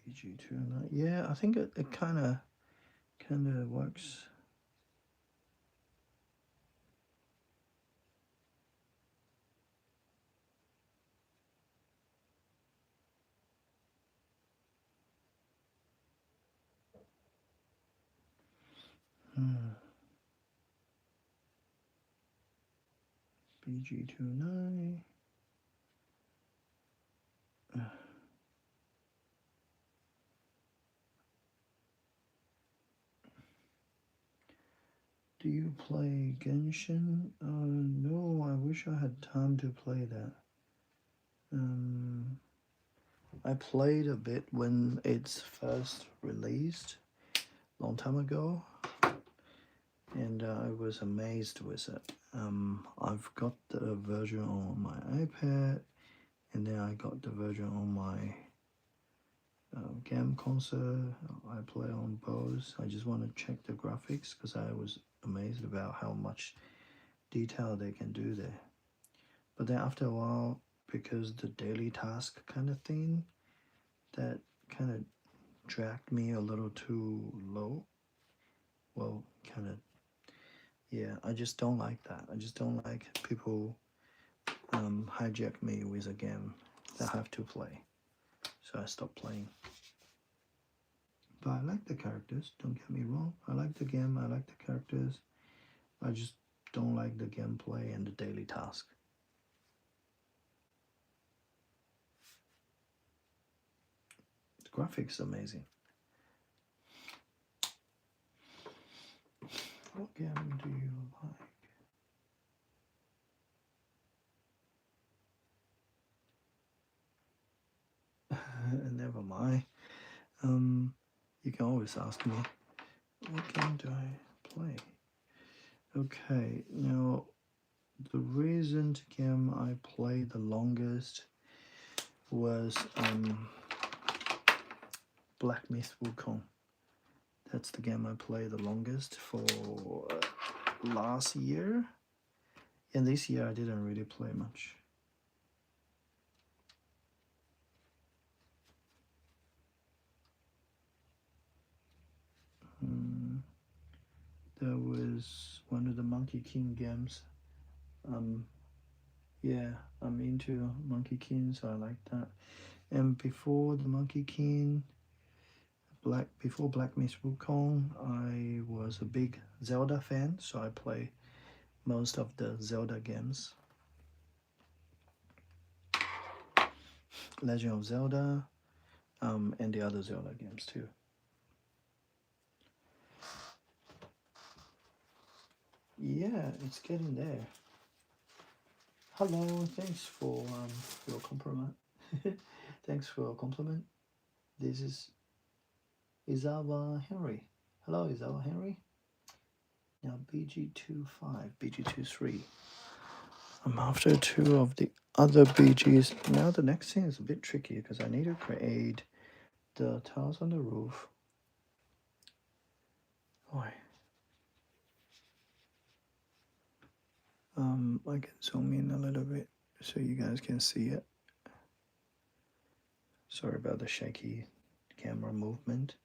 A: PG29. Yeah, I think it kind of works. PG29. Do you play Genshin? No, I wish I had time to play that. I played a bit when it's first released, long time ago, and I was amazed with it. I've got the version on my iPad, and then I got the version on my game console. I play on both. I just want to check the graphics because I was amazed about how much detail they can do there. But then after a while, because the daily task kind of thing, that kind of dragged me a little too low. Well, kind of, yeah, I just don't like that. I just don't like people hijack me with a game that I have to play. So I stopped playing. But I like the characters, don't get me wrong. I like the game, I like the characters. I just don't like the gameplay and the daily task. The graphics amazing. What game do you like? Never mind. You can always ask me. What game do I play? Okay, now the recent game I played the longest was Black Myth Wukong. That's the game I played the longest for last year. And this year I didn't really play much. There was one of the Monkey King games. Yeah, I'm into Monkey King, so I like that. And before the Monkey King, before Black Myth Wukong, I was a big Zelda fan, so I play most of the Zelda games. Legend of Zelda, and the other Zelda games too. Yeah, it's getting there. Hello, thanks for your compliment. Thanks for your compliment. This is Izawa Henry. Hello, Izawa Henry. Now BG25, BG23. I'm after two of the other BGs. Now the next thing is a bit tricky because I need to create the tiles on the roof. Why? I can zoom in a little bit so you guys can see it. Sorry about the shaky camera movement.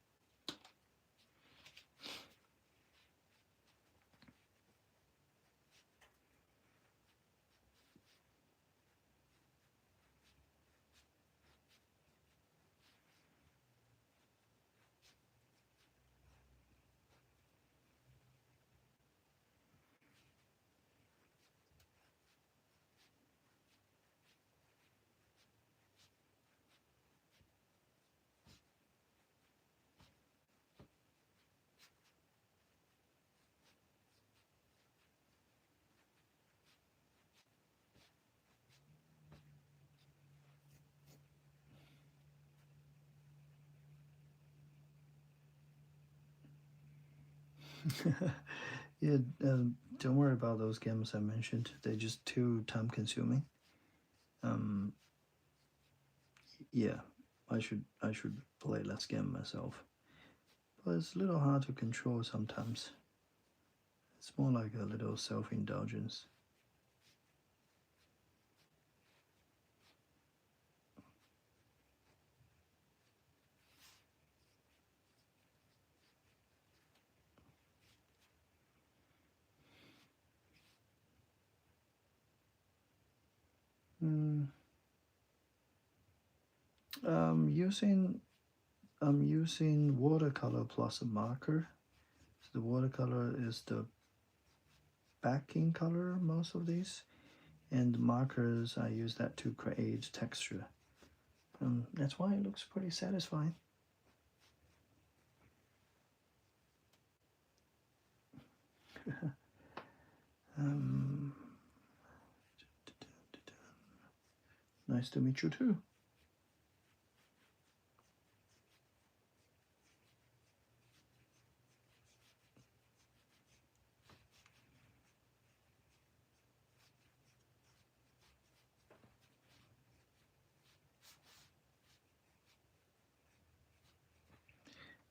A: Yeah, don't worry about those games I mentioned. They're just too time consuming. Yeah, I should play less game myself. But it's a little hard to control sometimes. It's more like a little self-indulgence. Mm, using I'm using watercolor plus a marker. So the watercolor is the backing color most of these, and markers I use that to create texture. That's why it looks pretty satisfying. um, nice to meet you too.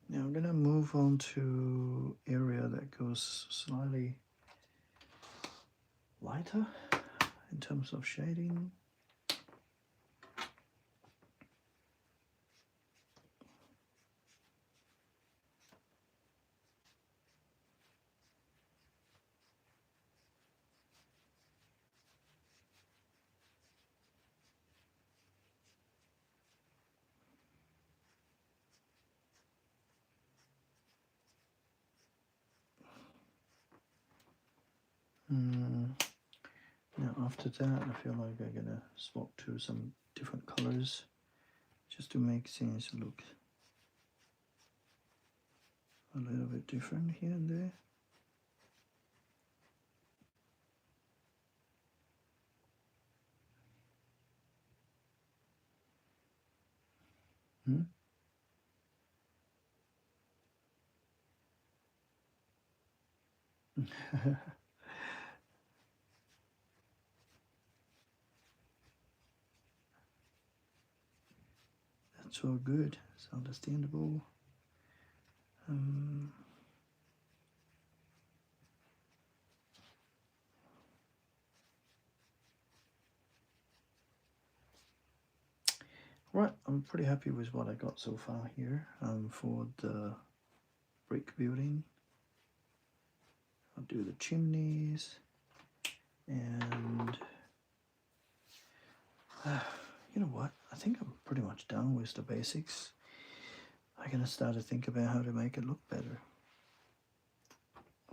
A: Now I'm gonna move on to area that goes slightly lighter in terms of shading. Now after that, I feel like I'm gonna swap to some different colors just to make things look a little bit different here and there. Hmm? That's all good. It's understandable. Um, right, I'm pretty happy with what I got so far here for the brick building. I'll do the chimneys and you know what? I think I'm pretty much done with the basics. I'm gonna start to think about how to make it look better.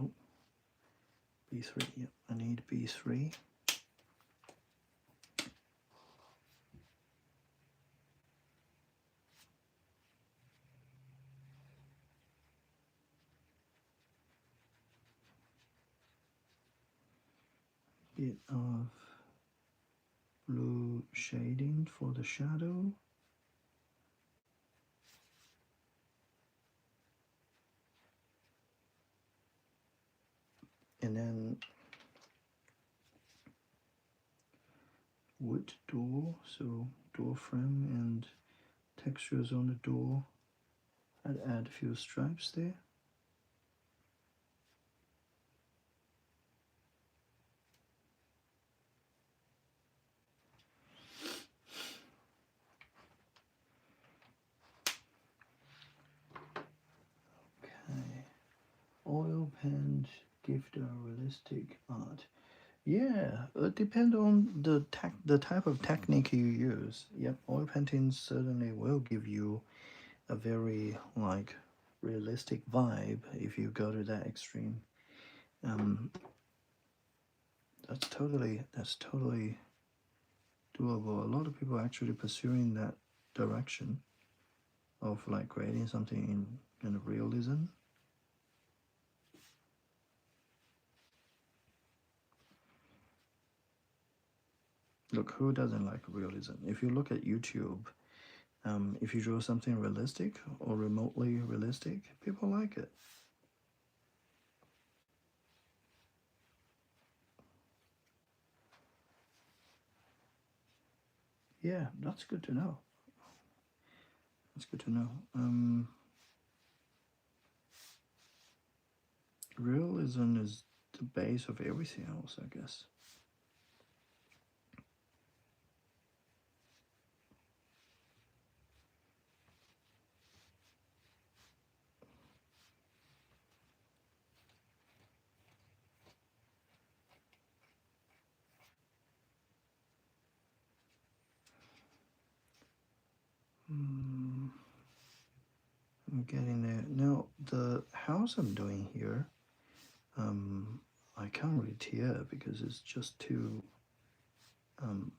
A: Oh, B3, yep, I need B3. Bit of blue shading for the shadow. And then wood door, so door frame and textures on the door. I'd add a few stripes there. Okay. Oil paint give the realistic art. Yeah, it depends on the type of technique you use. Yep, oil painting certainly will give you a very like realistic vibe if you go to that extreme. Um, that's totally doable. A lot of people are actually pursuing that direction of like creating something in realism. Look, who doesn't like realism? If you look at YouTube, if you draw something realistic or remotely realistic, people like it. Yeah, that's good to know. That's good to know. Realism is the base of everything else, I guess. Mm, I'm getting there. Now, the house I'm doing here, I can't really tear because it's just um,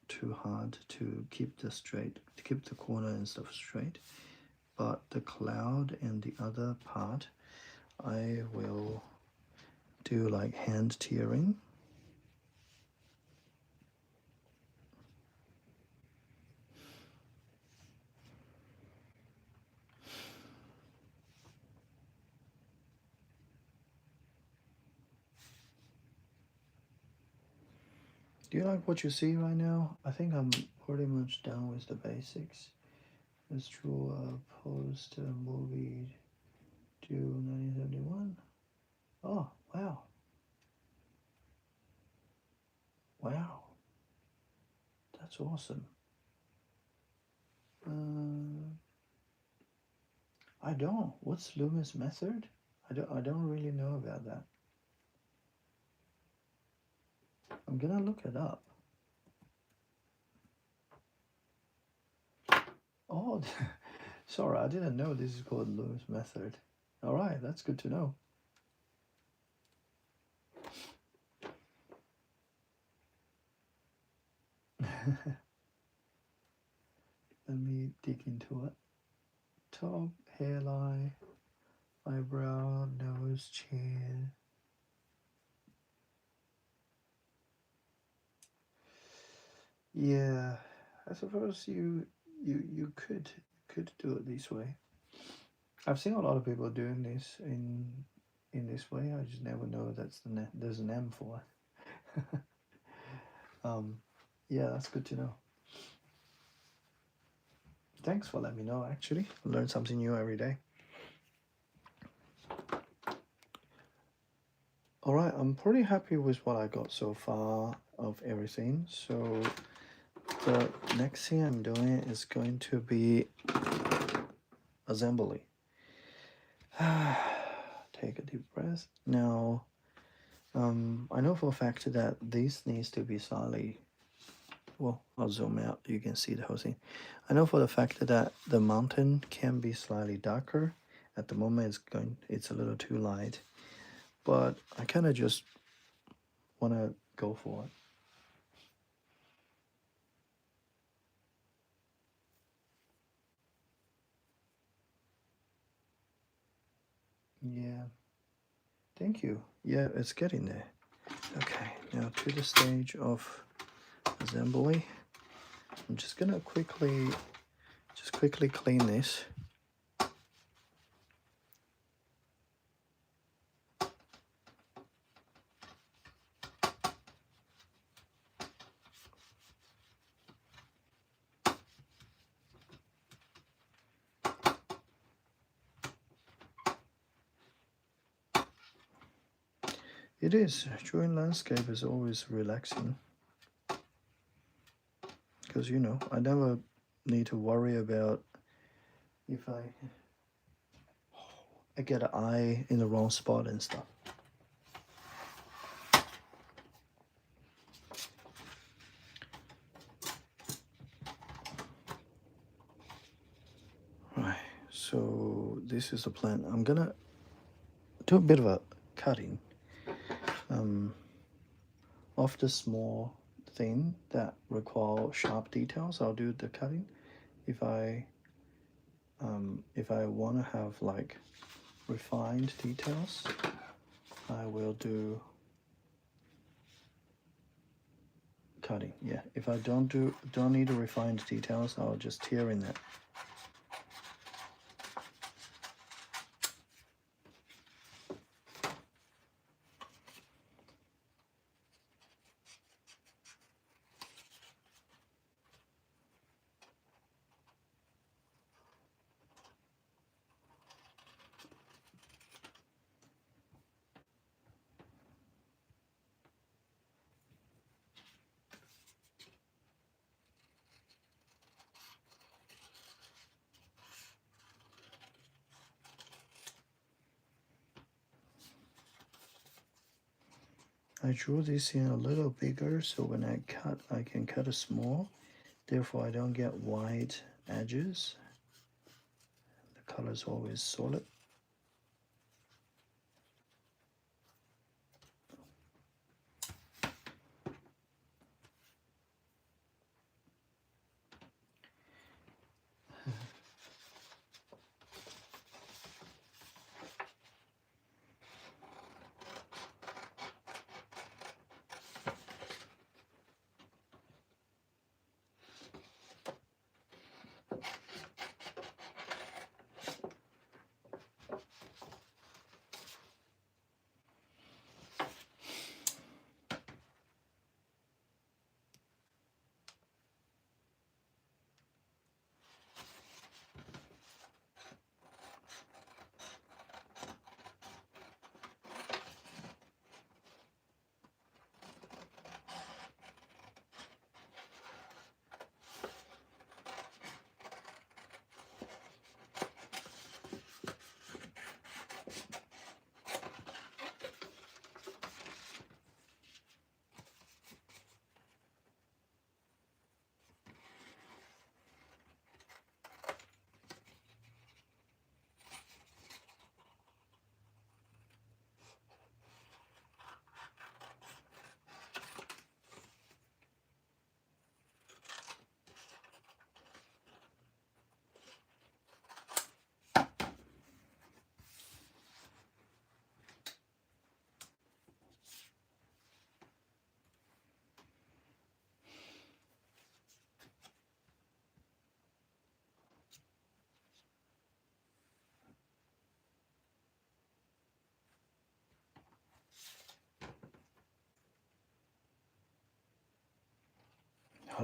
A: too hard to keep to keep the corner and stuff straight. But the cloud and the other part, I will do like hand tearing. Do you like what you see right now? I think I'm pretty much done with the basics. Let's draw a post movie to 1971. Oh, wow. Wow. That's awesome. I don't. What's Loomis method? I don't really know about that. I'm gonna look it up. Oh, sorry, I didn't know this is called Loomis method. All right, that's good to know. Let me dig into it. Top, hairline, eyebrow, nose, chin. Yeah, I suppose you could do it this way. I've seen a lot of people doing this in in this way. I just never know there's an M for it. Yeah, that's good to know. Thanks for letting me know. Actually, learn something new every day. All right, I'm pretty happy with what I got so far of everything. So the next thing I'm doing is going to be assembly. Take a deep breath. Now, I know for a fact that this needs to be slightly, well, I'll zoom out, you can see the whole thing. I know for the fact that the mountain can be slightly darker. At the moment it's a little too light, but I kind of just want to go for it. Yeah, thank you. Yeah, it's getting there. Okay, now to the stage of assembly. I'm just gonna quickly clean this. It is. Drawing landscape is always relaxing. Because, I never need to worry about if I get an eye in the wrong spot and stuff. Right, so this is the plan. I'm gonna do a bit of a cutting of the small thing that require sharp details. I'll do the cutting. If I want to have like refined details, I will do cutting. Yeah, if I don't need the refined details, I'll just tear in that. I drew this in a little bigger so when I cut, I can cut it small. Therefore, I don't get wide edges. The color is always solid.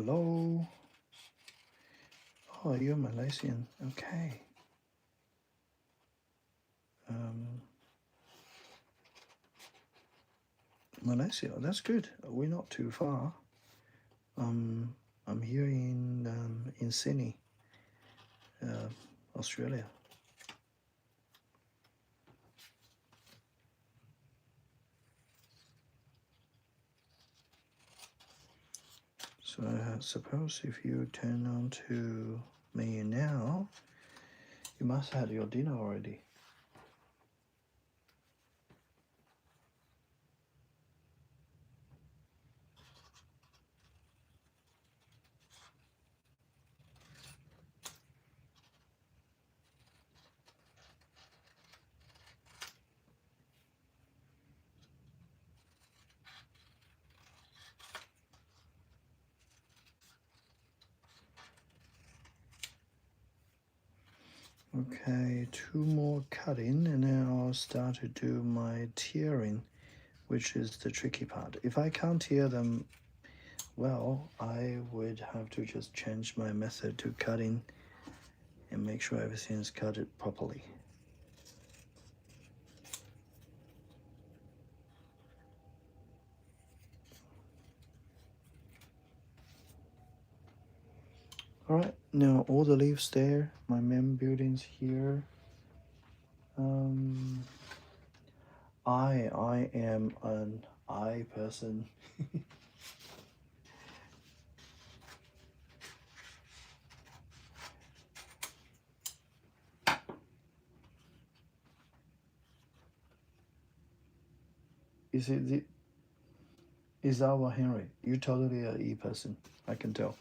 A: Hello. Oh, you're Malaysian. Okay. Um, Malaysia. That's good. We're not too far. I'm here in Sydney, uh, Australia. So I suppose if you turn on to me now, you must have had your dinner already. Okay, two more cutting, and then I'll start to do my tearing, which is the tricky part. If I can't tear them well, I would have to just change my method to cutting and make sure everything is cut it properly. Alright, now all the leaves there, my main buildings here. Um, I am an eye person. Is it the Izawa Henry? You're totally a E person. I can tell.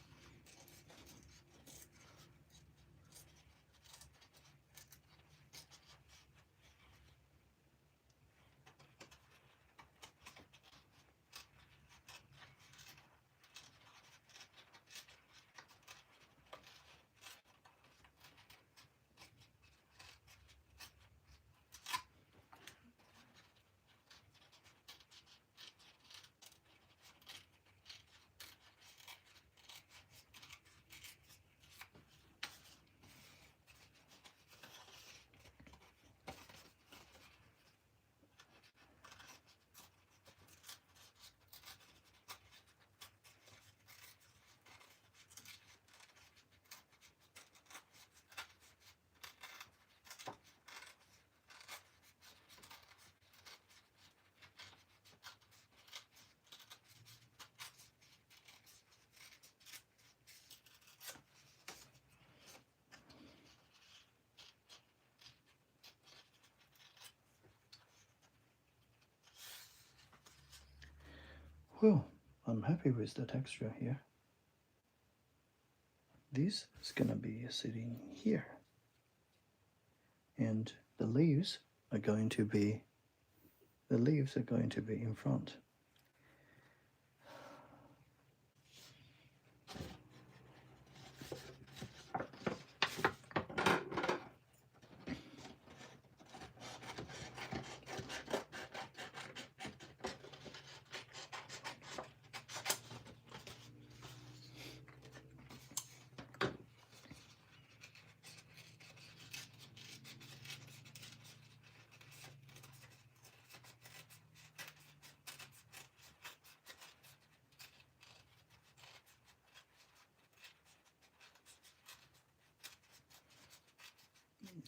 A: Well, I'm happy with the texture here. This is gonna be sitting here. And the leaves are going to be in front.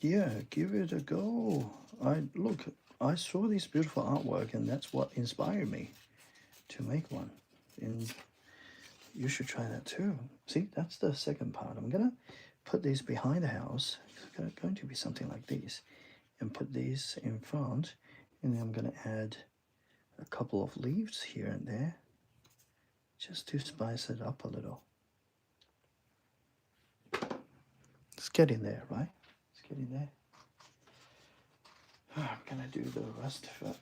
A: Yeah, give it a go. I saw this beautiful artwork, and that's what inspired me to make one. And you should try that too. See, that's the second part. I'm gonna put these behind the house. It's going to be something like this, and put these in front, and then I'm gonna add a couple of leaves here and there, just to spice it up a little. It's getting there, right? It's getting there. I'm gonna do the rest of it.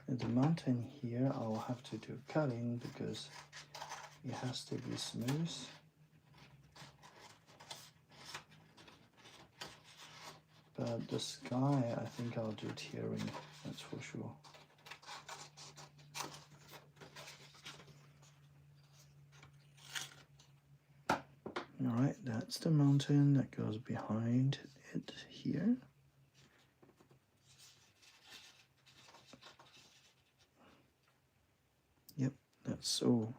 A: And the mountain here, I'll have to do cutting because it has to be smooth. But the sky, I think I'll do tearing, that's for sure. All right, that's the mountain that goes behind it here. Yep, that's so.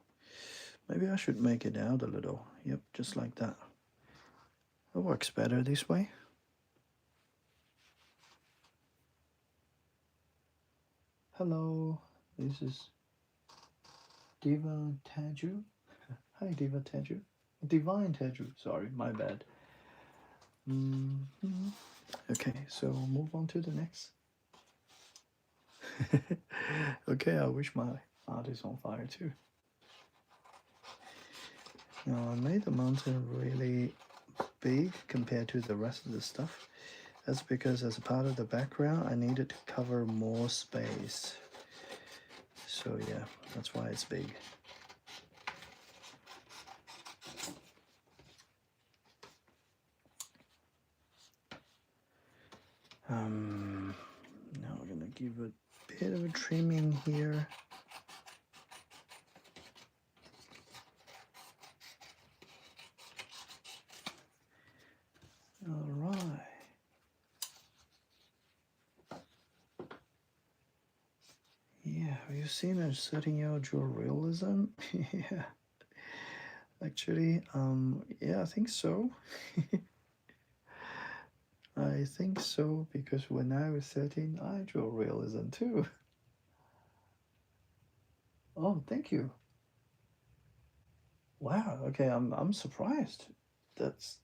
A: Maybe I should make it out a little. Yep, just like that. It works better this way. Hello, this is Diva Taju. Hi, Diva Taju. Divine Taju. Sorry, my bad. Okay, so move on to the next. Okay, I wish my heart is on fire too. Now I made the mountain really big compared to the rest of the stuff. That's because as a part of the background, I needed to cover more space. So yeah, that's why it's big. Now we're gonna give a bit of a trimming here. All right. Yeah, have you seen a certain your realism? Yeah. Actually, yeah, I think so. I think so because when I was 13, I drew realism too. Oh, thank you. Wow. Okay, I'm surprised. That's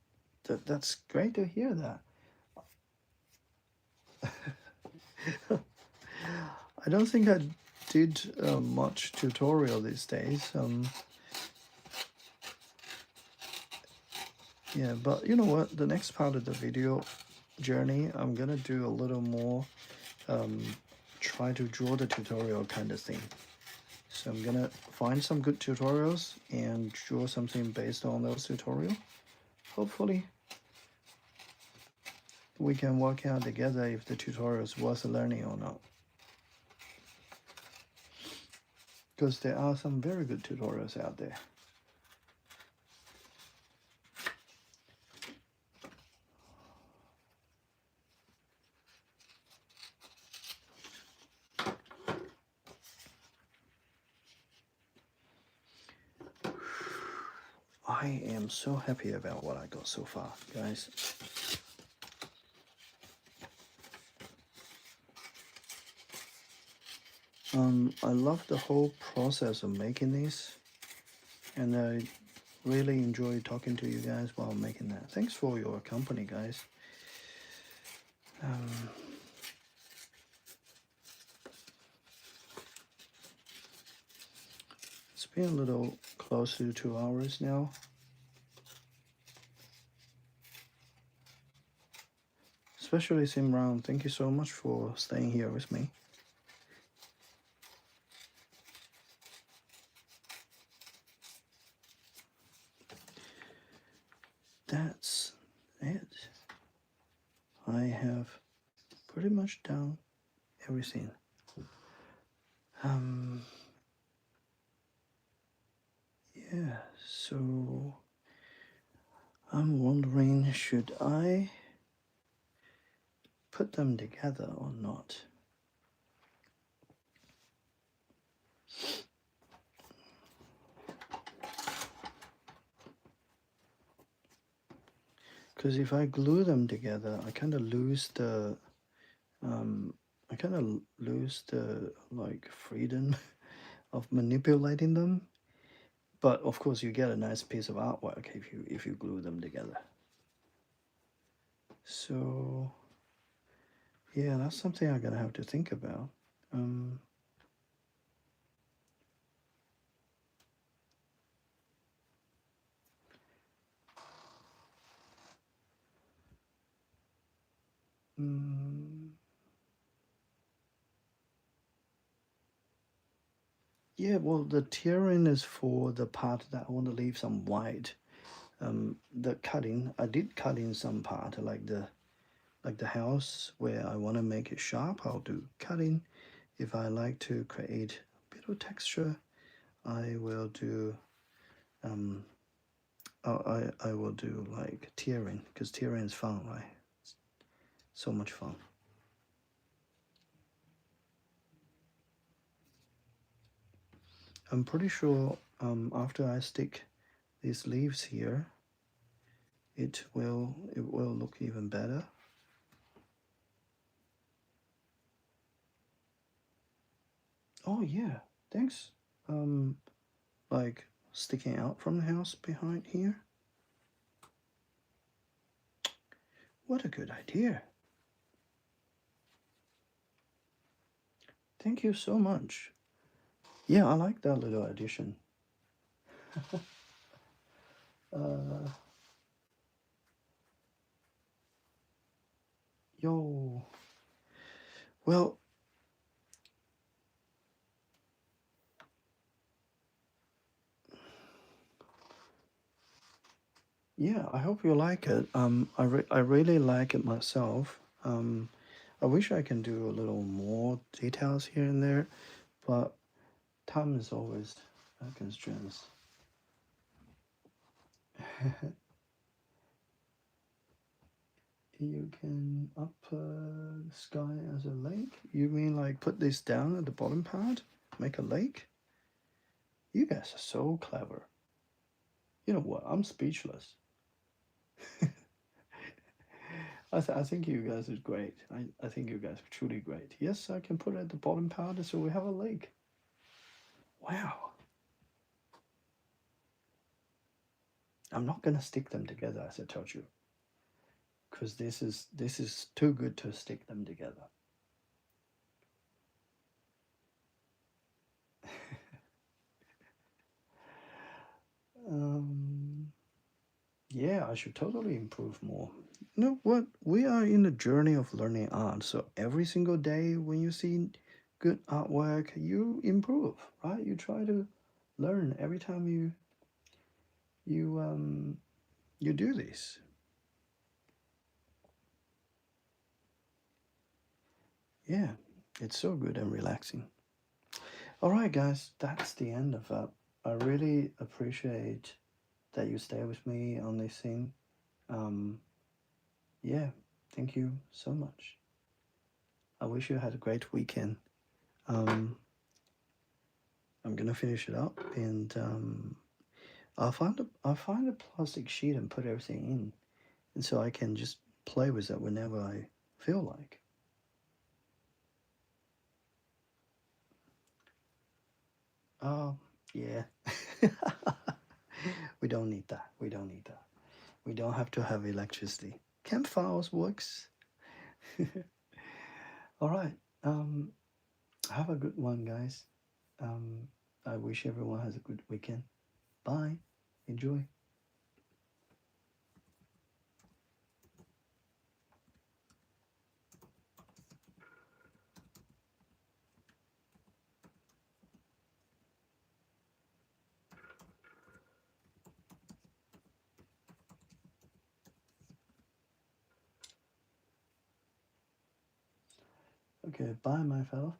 A: that's great to hear that. I don't think I did much tutorial these days. Yeah, but you know what? The next part of the video journey, I'm gonna do a little more, try to draw the tutorial kind of thing. So I'm gonna find some good tutorials and draw something based on those tutorials. Hopefully, we can work out together if the tutorial is worth learning or not. Because there are some very good tutorials out there. I am so happy about what I got so far, guys. I love the whole process of making this, and I really enjoy talking to you guys while making that. Thanks for your company, guys. It's been a little close to 2 hours now. Especially Simran, thank you so much for staying here with me. That's it. I have pretty much done everything. Yeah, so I'm wondering, should I put them together or not? Because if I glue them together, I kind of lose the like freedom of manipulating them. But of course, you get a nice piece of artwork if you glue them together. So yeah, that's something I'm gonna have to think about. Yeah, well, the tearing is for the part that I want to leave some white. The cutting, I did cut in some part, like the house where I want to make it sharp. I'll do cutting. If I like to create a bit of texture, I will do I will do like tearing because tearing is fun, right? So much fun. I'm pretty sure after I stick these leaves here, it will look even better. Oh yeah, thanks. Um, like sticking out from the house behind here. What a good idea. Thank you so much. Yeah, I like that little addition. Uh, yo. Well, yeah, I hope you like it. I really like it myself. I wish I can do a little more details here and there, but time is always a constraint. You can up sky as a lake. You mean like put this down at the bottom part, make a lake? You guys are so clever. You know what? I'm speechless. I think you guys is great. I think you guys are truly great. Yes, I can put it at the bottom part so we have a lake. Wow. I'm not gonna stick them together as I told you, because this is too good to stick them together. Um, yeah, I should totally improve more. You know what? We are in the journey of learning art, so every single day when you see good artwork, you improve, right? You try to learn every time you you do this. Yeah, it's so good and relaxing. All right, guys, that's the end of it. I really appreciate that you stay with me on this thing. Um, yeah, thank you so much. I wish you had a great weekend. Um, I'm gonna finish it up, and I'll find a plastic sheet and put everything in, and so I can just play with it whenever I feel like. Oh, yeah. We don't need that. We don't need that. We don't have to have electricity. Campfires works. All right. Um, have a good one, guys. Um, I wish everyone has a good weekend. Bye. Enjoy. Okay, bye, my fellow.